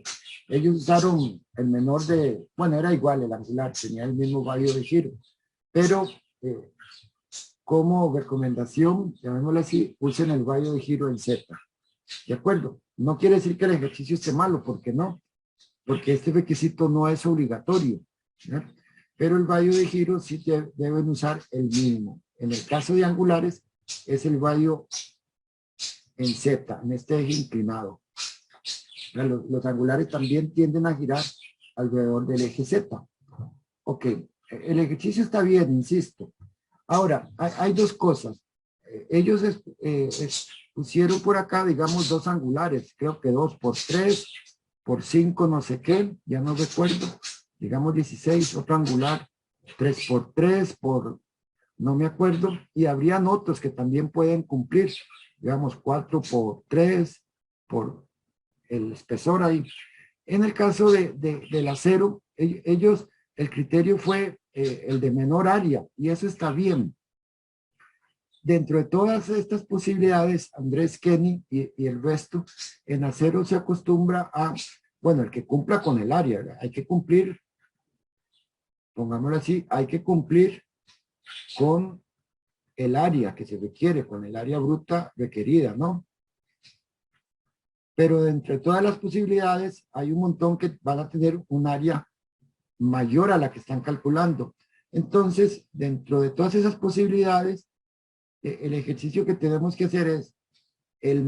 Ellos usaron el menor de, bueno, era igual el angular, tenía el mismo radio de giro, pero como recomendación, llamémoslo así, usen el radio de giro en Z. ¿De acuerdo? No quiere decir que el ejercicio esté malo, porque no, porque este requisito no es obligatorio, ¿no? Pero el radio de giro sí deben usar el mínimo. En el caso de angulares, es el radio en Z, en este eje inclinado. Los angulares también tienden a girar alrededor del eje Z. Ok, el ejercicio está bien, insisto. Ahora, hay dos cosas. Ellos pusieron por acá, digamos, dos angulares, creo que 2 por 3, por 5, no sé qué, ya no recuerdo, digamos 16, otro angular, 3 por 3, por, no me acuerdo, y habrían otros que también pueden cumplir, digamos 4 por 3, por el espesor ahí. En el caso del acero, ellos, el criterio fue el de menor área, y eso está bien. Dentro de todas estas posibilidades, Andrés, Kenny y el resto, en acero se acostumbra a, bueno, el que cumpla con el área, ¿verdad? Hay que cumplir, pongámoslo así, hay que cumplir con el área que se requiere, con el área bruta requerida, ¿no? Pero dentro de todas las posibilidades, hay un montón que van a tener un área mayor a la que están calculando. Entonces, dentro de todas esas posibilidades, el ejercicio que tenemos que hacer es el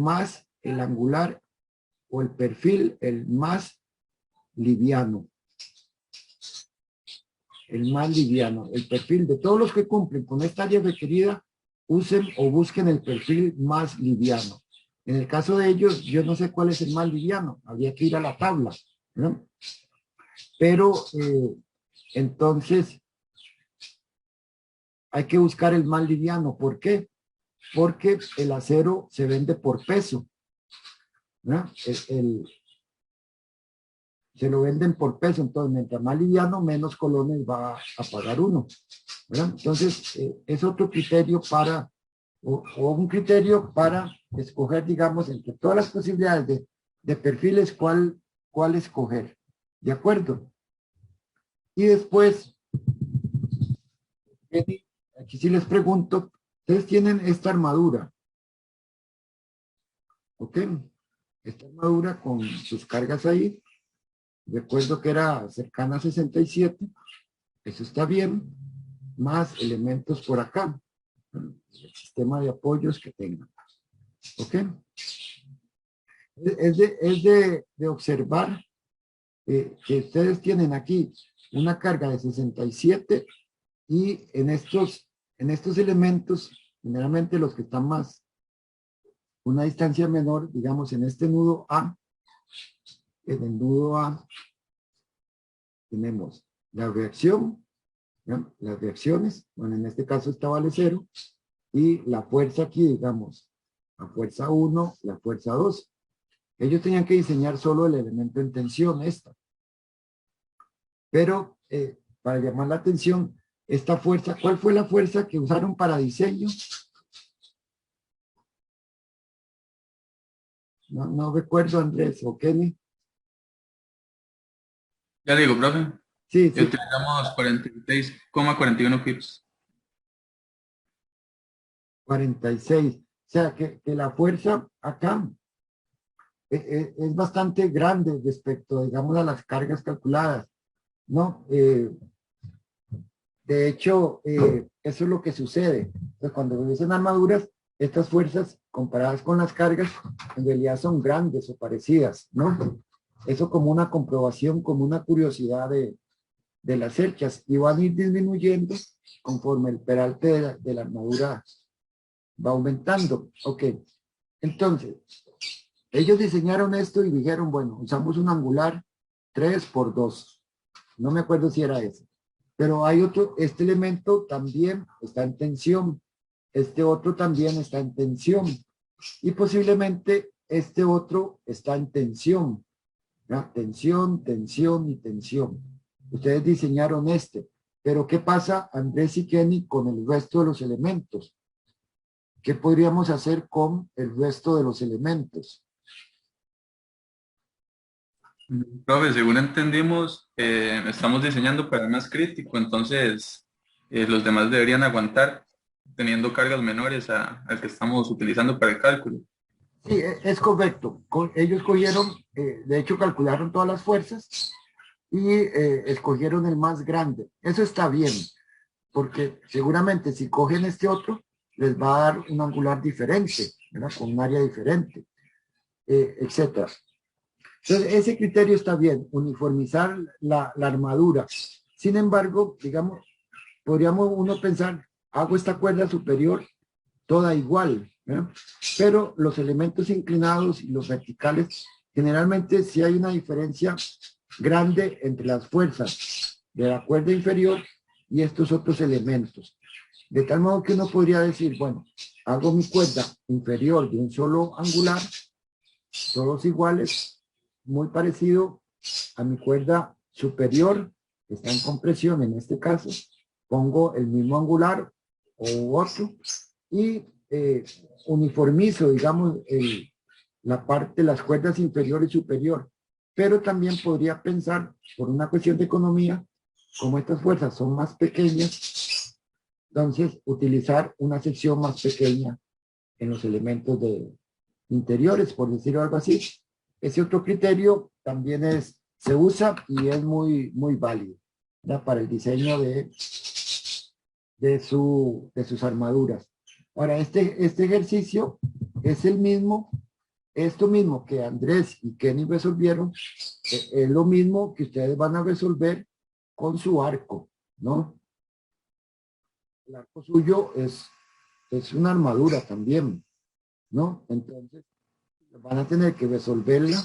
angular o el perfil, el más liviano. El más liviano. El perfil de todos los que cumplen con esta área requerida, usen o busquen el perfil más liviano. En el caso de ellos, yo no sé cuál es el más liviano. Habría que ir a la tabla, ¿no? Pero, entonces, hay que buscar el más liviano. ¿Por qué? Porque el acero se vende por peso, ¿no? Se lo venden por peso, entonces mientras más liviano, menos colones va a pagar uno, ¿verdad? Entonces, es otro criterio para, o un criterio para escoger, digamos, entre todas las posibilidades de perfiles, cuál escoger, ¿de acuerdo? Y después, aquí sí les pregunto, ustedes tienen esta armadura, ¿ok? Esta armadura con sus cargas ahí, recuerdo que era cercana a 67, eso está bien, más elementos por acá, el sistema de apoyos que tengan, ¿ok? Es de observar que ustedes tienen aquí una carga de 67 y en estos elementos, generalmente los que están más, una distancia menor, digamos en este nudo A, en el nudo A tenemos la reacción, ¿no? Las reacciones, bueno, en este caso esta vale 0, y la fuerza aquí, digamos, la fuerza 1, la fuerza 2. Ellos tenían que diseñar solo el elemento en tensión, esta. Pero, para llamar la atención, esta fuerza, ¿cuál fue la fuerza que usaron para diseño? No recuerdo, Andrés o Kenny. Ya digo, profe. Sí, Y sí, utilizamos 46,41 pips. 46. O sea, que la fuerza acá es bastante grande respecto, digamos, a las cargas calculadas, ¿no? De hecho, eso es lo que sucede. Entonces, cuando dicen armaduras, estas fuerzas comparadas con las cargas, en realidad son grandes o parecidas, ¿no? Eso como una comprobación, como una curiosidad de las cerchas, y van a ir disminuyendo conforme el peralte de la armadura va aumentando. Ok, entonces, ellos diseñaron esto y dijeron, bueno, usamos un angular 3 por 2. No me acuerdo si era ese. Pero hay otro, este elemento también está en tensión. Este otro también está en tensión. Y posiblemente este otro está en tensión. ¿No? Tensión, tensión y tensión. Ustedes diseñaron este. Pero ¿qué pasa, Andrés y Kenny, con el resto de los elementos? ¿Qué podríamos hacer con el resto de los elementos? Profe, según entendimos, estamos diseñando para el más crítico, entonces los demás deberían aguantar teniendo cargas menores al que estamos utilizando para el cálculo. Sí, es correcto. Ellos cogieron, de hecho calcularon todas las fuerzas y escogieron el más grande. Eso está bien, porque seguramente si cogen este otro, les va a dar un angular diferente, ¿verdad? Con un área diferente, etcétera. Entonces, ese criterio está bien, uniformizar la armadura. Sin embargo, digamos, podríamos uno pensar, hago esta cuerda superior toda igual, ¿verdad? Pero los elementos inclinados y los verticales, generalmente sí hay una diferencia grande entre las fuerzas de la cuerda inferior y estos otros elementos. De tal modo que uno podría decir, bueno, hago mi cuerda inferior de un solo angular, todos iguales, muy parecido a mi cuerda superior, que está en compresión en este caso, pongo el mismo angular o otro y uniformizo, digamos, la parte, las cuerdas inferior y superior. Pero también podría pensar, por una cuestión de economía, como estas fuerzas son más pequeñas, entonces utilizar una sección más pequeña en los elementos de interiores, por decirlo algo así. Ese otro criterio también se usa y es muy válido, ¿verdad? Para el diseño de sus armaduras. Ahora, este ejercicio es el mismo, esto mismo que Andrés y Kenny resolvieron, es lo mismo que ustedes van a resolver con su arco, ¿no? El arco suyo es una armadura también, ¿no? Entonces, van a tener que resolverla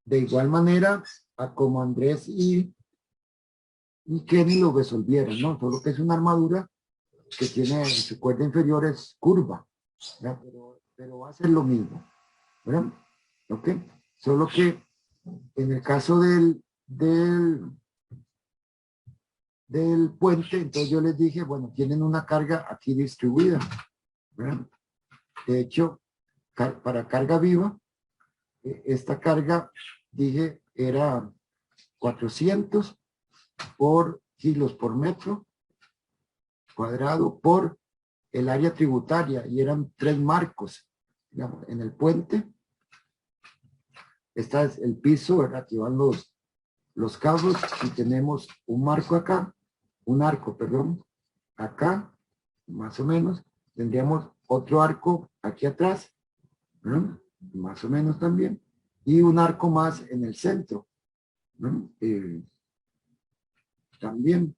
de igual manera a como Andrés y Kenny lo resolvieron, ¿no? Solo que es una armadura que tiene su cuerda inferior es curva, ¿verdad? Pero va a ser lo mismo, ¿verdad? ¿Ok? Solo que en el caso del puente, entonces yo les dije, bueno, tienen una carga aquí distribuida, ¿verdad? De hecho, para carga viva, esta carga, dije, era 400 por kilos por metro cuadrado por el área tributaria, y eran 3 marcos, digamos, en el puente. Este es el piso, ¿verdad? Aquí van los cabos y tenemos un marco acá, un arco, perdón, acá, más o menos. Tendríamos otro arco aquí atrás, ¿no? Más o menos también, y un arco más en el centro, ¿no? También.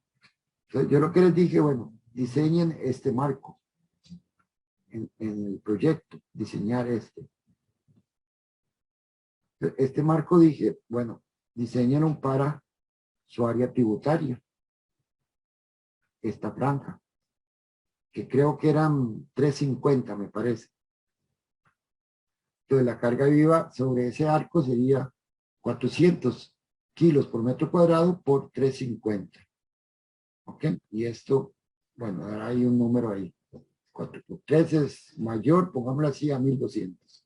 Entonces, yo lo que les dije, bueno, diseñen este marco en el proyecto, diseñar este. Este marco dije, bueno, diseñaron para su área tributaria, esta franja, que creo que eran 350, me parece. Entonces la carga viva sobre ese arco sería 400 kilos por metro cuadrado por 350. ¿Ok? Y esto, bueno, ahora hay un número ahí. 4 por 3 es mayor, pongámoslo así, a 1200.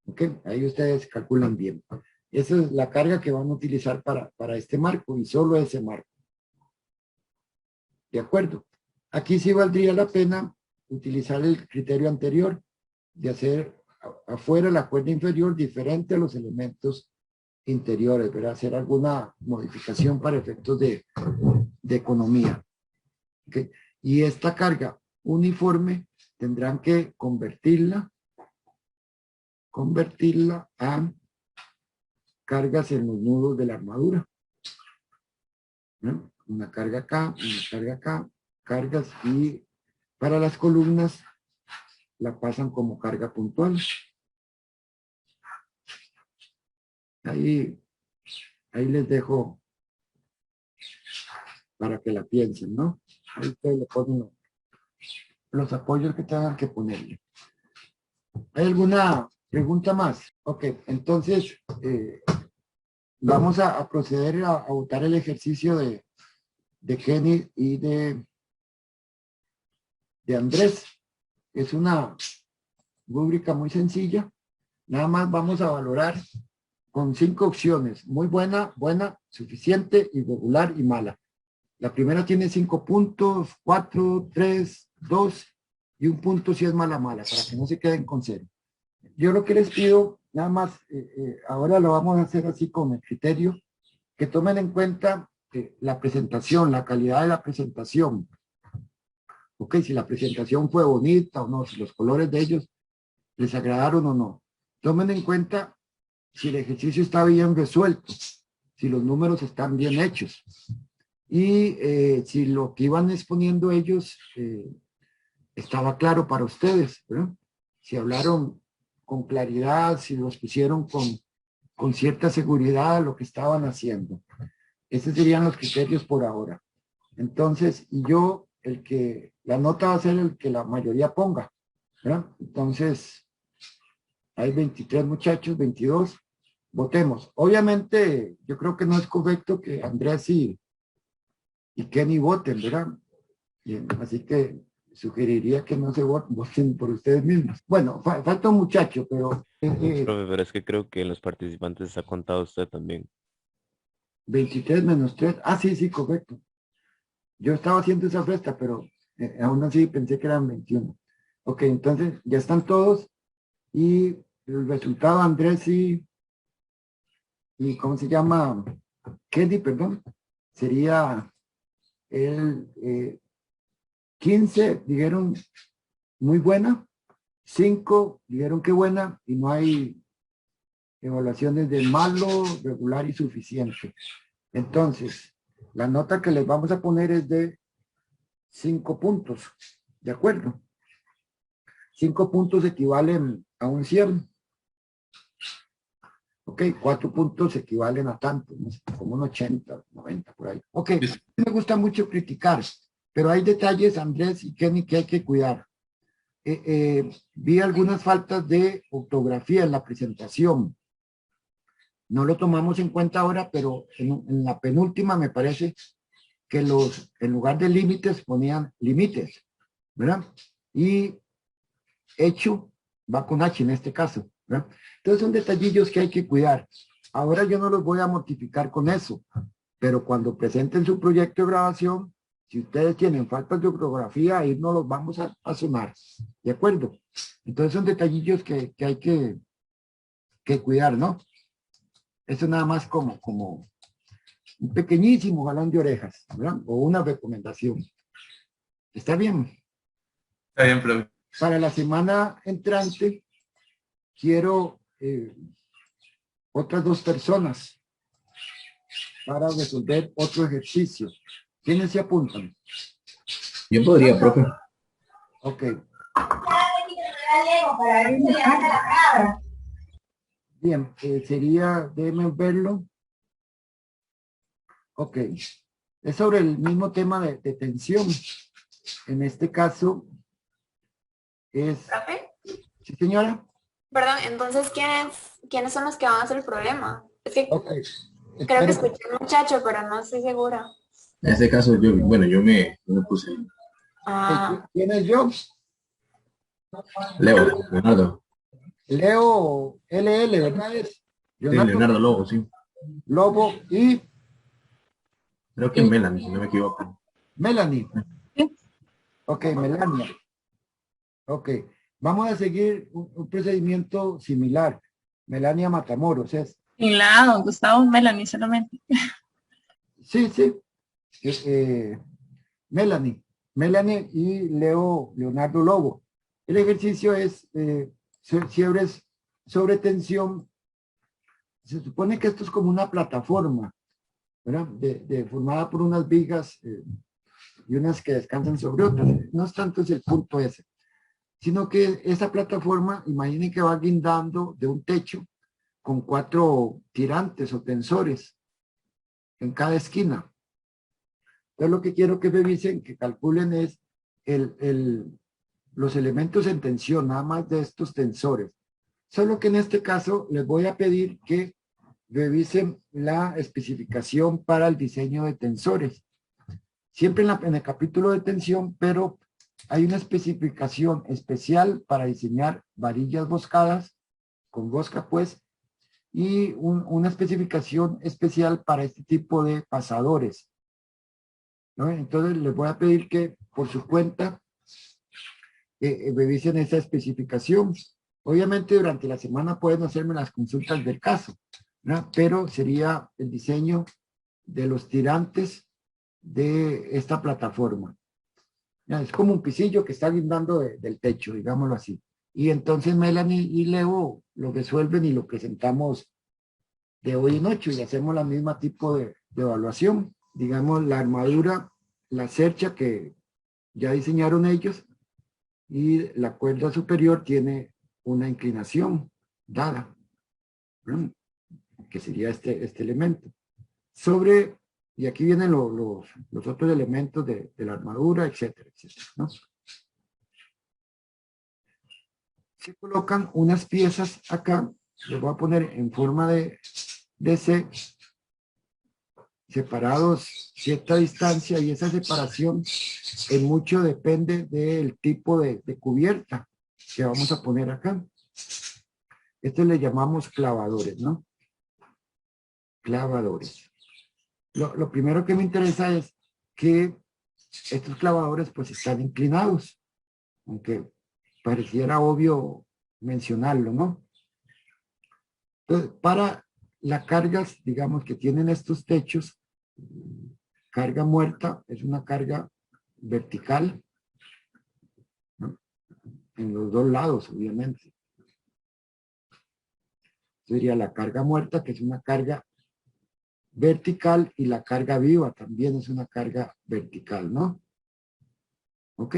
¿Ok? Ahí ustedes calculan bien. Esa es la carga que van a utilizar para este marco y solo ese marco. ¿De acuerdo? Aquí sí valdría la pena utilizar el criterio anterior de hacer afuera la cuerda inferior diferente a los elementos interiores, ¿verdad? Hacer alguna modificación para efectos de economía. ¿Okay? Y esta carga uniforme tendrán que convertirla a cargas en los nudos de la armadura. ¿No? Una carga acá, cargas, y para las columnas la pasan como carga puntual. Ahí les dejo para que la piensen, ¿no? Ahí ustedes le ponen los apoyos que tengan que ponerle. ¿Hay alguna pregunta más? Ok, entonces vamos a proceder a votar el ejercicio de Kenny y de Andrés. Es una rúbrica muy sencilla. Nada más vamos a valorar con 5 opciones. Muy buena, buena, suficiente, irregular y mala. La primera tiene 5 puntos, 4, 3, 2 y 1 punto si es mala, mala, para que no se queden con 0. Yo lo que les pido, nada más, ahora lo vamos a hacer así con el criterio, que tomen en cuenta la presentación, la calidad de la presentación. Ok, si la presentación fue bonita o no, si los colores de ellos les agradaron o no. Tomen en cuenta si el ejercicio está bien resuelto, si los números están bien hechos y si lo que iban exponiendo ellos estaba claro para ustedes, ¿verdad? Si hablaron con claridad, si los pusieron con cierta seguridad lo que estaban haciendo. Esos serían los criterios por ahora. Entonces, y yo, la nota va a ser el que la mayoría ponga, ¿verdad? Entonces, hay 23 muchachos, 22, votemos. Obviamente, yo creo que no es correcto que Andrés y Kenny voten, ¿verdad? Bien, así que sugeriría que no se voten por ustedes mismos. Bueno, falta un muchacho, pero... Profe, pero es que creo que los participantes ha contado usted también. 23 menos 3. Ah, sí, correcto. Yo estaba haciendo esa resta, pero aún así pensé que eran 21. Ok, entonces ya están todos. Y el resultado, Andrés y ¿cómo se llama? Kenny, perdón. Sería el 15, dijeron muy buena. 5 dijeron que buena y no hay evaluaciones de malo, regular y suficiente. Entonces, la nota que les vamos a poner es de 5 puntos. ¿De acuerdo? 5 puntos equivalen a un 100. Ok, 4 puntos equivalen a tanto, no sé, como un 80, 90 por ahí. Ok, me gusta mucho criticar, pero hay detalles, Andrés y Kenny, que hay que cuidar. Vi algunas faltas de ortografía en la presentación. No lo tomamos en cuenta ahora, pero en la penúltima me parece que en lugar de límites ponían límites, ¿verdad? Y hecho va con H en este caso, ¿verdad? Entonces son detallillos que hay que cuidar. Ahora yo no los voy a mortificar con eso, pero cuando presenten su proyecto de grabación, si ustedes tienen faltas de ortografía, ahí no los vamos a sumar, ¿de acuerdo? Entonces son detallillos que hay que cuidar, ¿no? Eso nada más como un pequeñísimo jalón de orejas, ¿verdad? O una recomendación. ¿Está bien? Está bien, profe. Para la semana entrante, quiero otras 2 personas para resolver otro ejercicio. ¿Quiénes se apuntan? Yo podría, profe. Ok. Bien, sería, déjenme verlo. Ok. Es sobre el mismo tema de tensión. En este caso es... ¿Profe? ¿Sí, señora? Perdón, entonces, ¿quiénes son los que van a hacer el problema? Es que Ok. creo que escuché un muchacho, pero no estoy segura. En este caso, yo me puse. Ah, ¿Quién es yo? Leonardo. Leo LL, ¿verdad? Leonardo Lobo, sí. Lobo y Creo que Melanie, si no me equivoco. Melanie. Sí. Ok, Melania. Ok, vamos a seguir un procedimiento similar. Melania Matamoros es. En la A, don Gustavo, Melanie solamente. Sí, sí. Melanie. Melanie y Leonardo Lobo. El ejercicio es fiebres sobre tensión. Se supone que esto es como una plataforma, ¿verdad? Formada por unas vigas y unas que descansan sobre otras. No es tanto es el punto ese, sino que esa plataforma, imaginen que va guindando de un techo con 4 tirantes o tensores en cada esquina. Entonces lo que quiero que revisen, que calculen es los elementos en tensión, nada más de estos tensores. Solo que en este caso les voy a pedir que revisen la especificación para el diseño de tensores. Siempre en el capítulo de tensión, pero hay una especificación especial para diseñar varillas boscadas, con bosca pues, y una especificación especial para este tipo de pasadores, ¿no? Entonces les voy a pedir que por su cuenta revisen esa especificación. Obviamente durante la semana pueden hacerme las consultas del caso, ¿no? Pero sería el diseño de los tirantes de esta plataforma. ¿No? Es como un pisillo que está guindando del techo, digámoslo así. Y entonces Melanie y Leo lo resuelven y lo presentamos de hoy en 8 y hacemos la misma tipo de evaluación. Digamos, la armadura, la cercha que ya diseñaron ellos, y la cuerda superior tiene una inclinación dada, ¿no? Que sería este elemento. Sobre, y aquí vienen los otros elementos de la armadura, etcétera, etcétera, ¿no? Se colocan unas piezas acá, los voy a poner en forma de C, separados cierta distancia, y esa separación en mucho depende del tipo de cubierta que vamos a poner acá. Esto le llamamos clavadores, ¿no? Clavadores. Lo primero que me interesa es que estos clavadores pues están inclinados, aunque pareciera obvio mencionarlo, ¿no? Entonces, para las cargas, digamos, que tienen estos techos, carga muerta es una carga vertical, ¿no? En los dos lados, obviamente. Sería la carga muerta, que es una carga vertical, y la carga viva también es una carga vertical, ¿no? ¿Ok?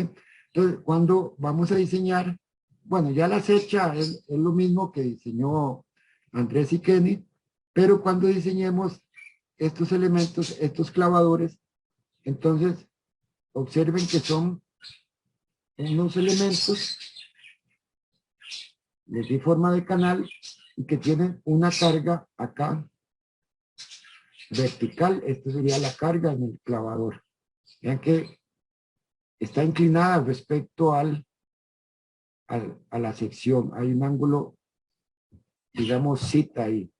Entonces, cuando vamos a diseñar, bueno, ya la cercha es lo mismo que diseñó Andrés y Kenny, pero cuando diseñemos estos elementos, estos clavadores, entonces observen que son unos elementos, les di forma de canal, y que tienen una carga acá vertical. Esto sería la carga en el clavador. Vean que está inclinada respecto a la sección. Hay un ángulo, digamos, cita ahí.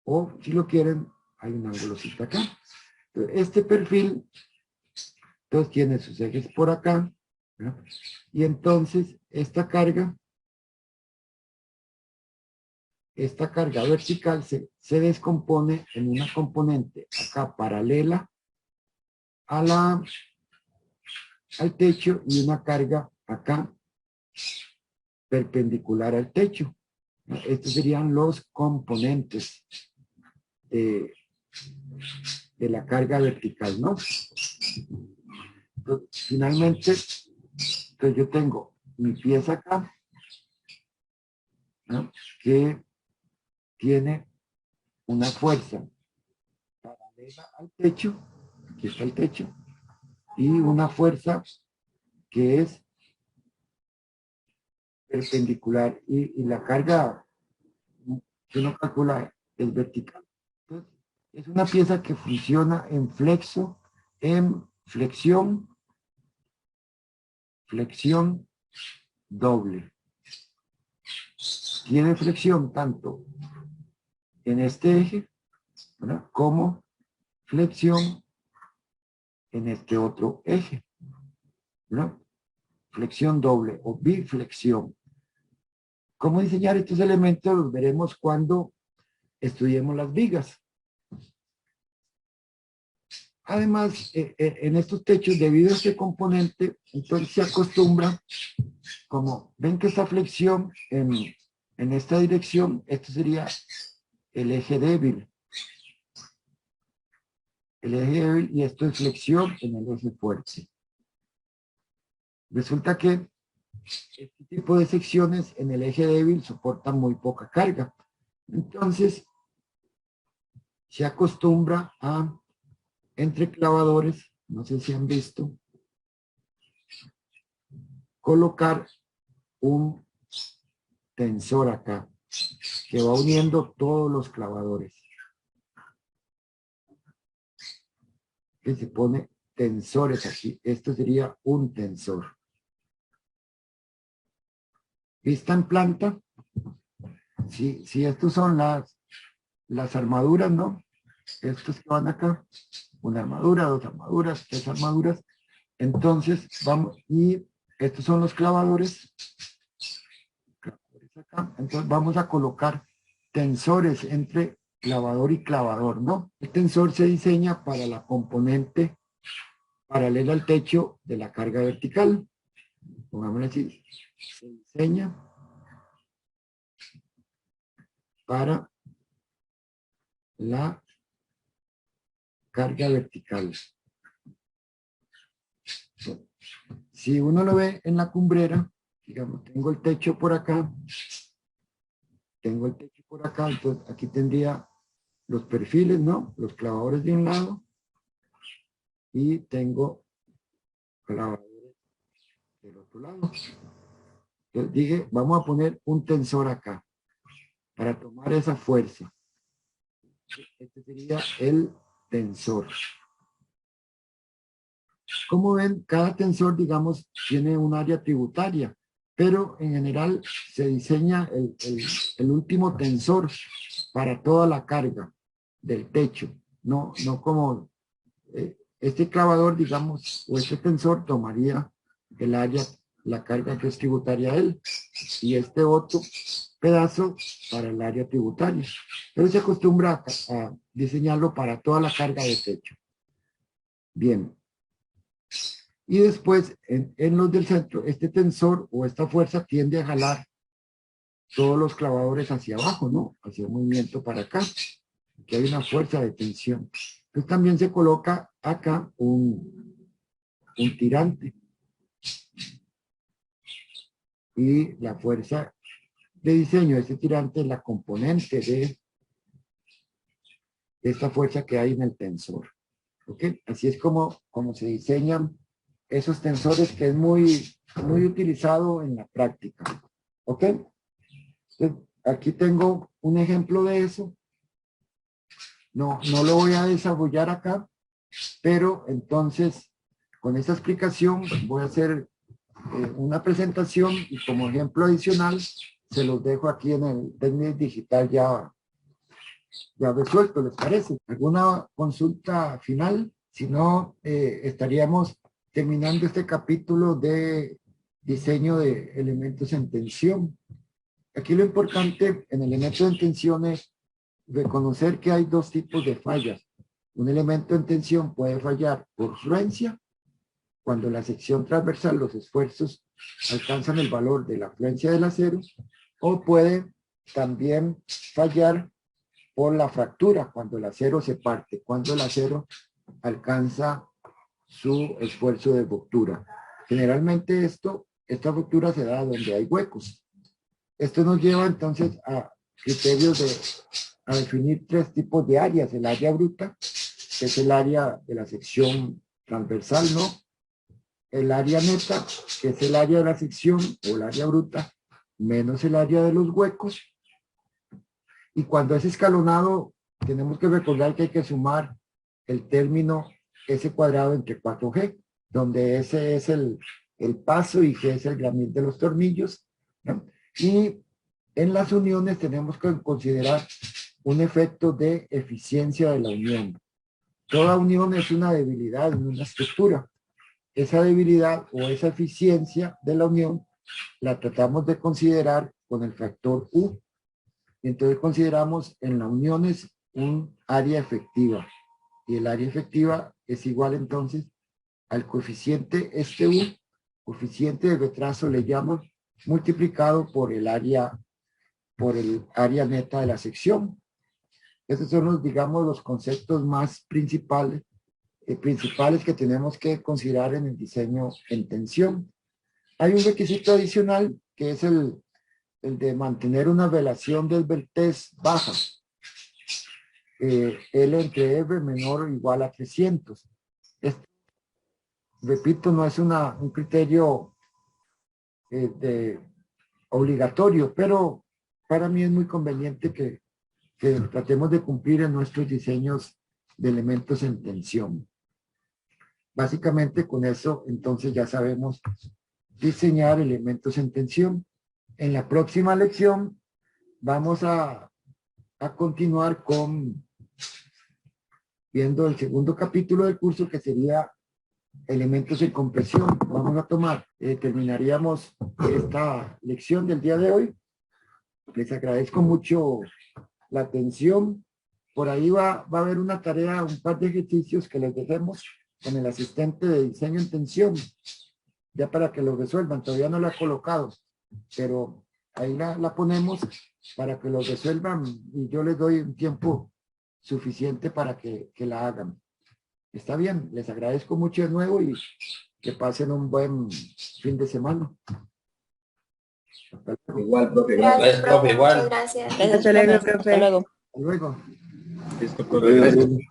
O si lo quieren, hay un ángulo cita acá. Entonces, este perfil, entonces tiene sus ejes por acá, ¿no? Y entonces esta carga vertical se descompone en una componente acá paralela al techo, y una carga acá perpendicular al techo. Estos serían los componentes de la carga vertical, ¿no? Entonces, finalmente, entonces yo tengo mi pieza acá, ¿no? Que tiene una fuerza paralela al techo, aquí está el techo, y una fuerza que es perpendicular, y la carga que uno calcula es vertical. Entonces, es una pieza que funciona en flexión doble. Tiene flexión tanto en este eje, ¿verdad? Como flexión en este otro eje, ¿verdad? Flexión doble o biflexión. ¿Cómo diseñar estos elementos? Los veremos cuando estudiemos las vigas. Además, en estos techos, debido a este componente, entonces se acostumbra, como ven que esta flexión en esta dirección, esto sería el eje débil. El eje débil y esto es flexión en el eje fuerte. Resulta que este tipo de secciones en el eje débil soportan muy poca carga. Entonces, se acostumbra a, entre clavadores, no sé si han visto, colocar un tensor acá, que va uniendo todos los clavadores. Que se pone tensores aquí. Esto sería un tensor. Vista en planta. Si estos son las armaduras, ¿no? Estos que van acá. Una armadura, dos armaduras, tres armaduras. Entonces, vamos, y estos son los clavadores. Acá. Entonces, vamos a colocar tensores entre clavador y clavador, ¿no? El tensor se diseña para la componente paralela al techo de la carga vertical. Pongámosle así. Se diseña para la carga vertical. Si uno lo ve en la cumbrera, digamos, tengo el techo por acá, tengo el techo por acá, entonces aquí tendría los perfiles, ¿no? Los clavadores de un lado y tengo clavadores del otro lado. Entonces dije, vamos a poner un tensor acá para tomar esa fuerza. Este sería el tensor. Como ven, cada tensor, digamos, tiene un área tributaria, pero en general se diseña el último tensor para toda la carga del techo. No como este clavador, digamos, o este tensor tomaría el área, la carga que es tributaria a él, y este otro pedazo para el área tributaria. Pero se acostumbra a diseñarlo para toda la carga de techo. Bien. Y después, en los del centro, este tensor o esta fuerza tiende a jalar todos los clavadores hacia abajo, ¿no? Hacia un movimiento para acá. Aquí hay una fuerza de tensión. Entonces también se coloca acá un tirante. Y la fuerza de diseño de este tirante es la componente de esta fuerza que hay en el tensor. ¿Ok? Así es como se diseñan esos tensores, que es muy utilizado en la práctica. ¿Ok? Entonces, aquí tengo un ejemplo de eso. No lo voy a desarrollar acá, pero entonces con esta explicación voy a hacer una presentación y como ejemplo adicional se los dejo aquí en el TECNIC Digital ya resuelto, ¿les parece? ¿Alguna consulta final? Si no, estaríamos terminando este capítulo de diseño de elementos en tensión. Aquí lo importante en elementos en tensión es reconocer que hay dos tipos de fallas. Un elemento en tensión puede fallar por fluencia, cuando la sección transversal, los esfuerzos alcanzan el valor de la fluencia del acero, o puede también fallar por la fractura, cuando el acero se parte, cuando el acero alcanza su esfuerzo de ruptura. Generalmente esta ruptura se da donde hay huecos. Esto nos lleva entonces a criterios a definir tres tipos de áreas. El área bruta, que es el área de la sección transversal, ¿no? El área neta, que es el área de la sección o el área bruta, menos el área de los huecos. Y cuando es escalonado, tenemos que recordar que hay que sumar el término S cuadrado entre 4G, donde S es el paso y G es el gramil de los tornillos, ¿no? Y en las uniones tenemos que considerar un efecto de eficiencia de la unión. Toda unión es una debilidad en una estructura. Esa debilidad o esa eficiencia de la unión la tratamos de considerar con el factor U. Y entonces consideramos en la uniones un área efectiva. Y el área efectiva es igual entonces al coeficiente este U, coeficiente de retraso le llamo, multiplicado por el área neta de la sección. Esos son los, digamos, los conceptos más principales que tenemos que considerar en el diseño en tensión. Hay un requisito adicional que es el de mantener una relación del Beltrés baja. L entre R menor o igual a 300. Repito, no es un criterio obligatorio, pero para mí es muy conveniente que tratemos de cumplir en nuestros diseños de elementos en tensión. Básicamente con eso, entonces ya sabemos diseñar elementos en tensión. En la próxima lección vamos a continuar viendo el segundo capítulo del curso, que sería elementos en compresión. Vamos a tomar, terminaríamos esta lección del día de hoy. Les agradezco mucho la atención. Por ahí va a haber una tarea, un par de ejercicios que les dejemos con el asistente de diseño en tensión, ya para que lo resuelvan. Todavía no la he colocado, pero ahí la ponemos para que lo resuelvan y yo les doy un tiempo suficiente para que la hagan. Está bien, les agradezco mucho de nuevo y que pasen un buen fin de semana. Hasta luego. Igual, profe. Gracias, profe. igual. Muchas gracias. Hasta luego, profe. Hasta luego. Listo, profe.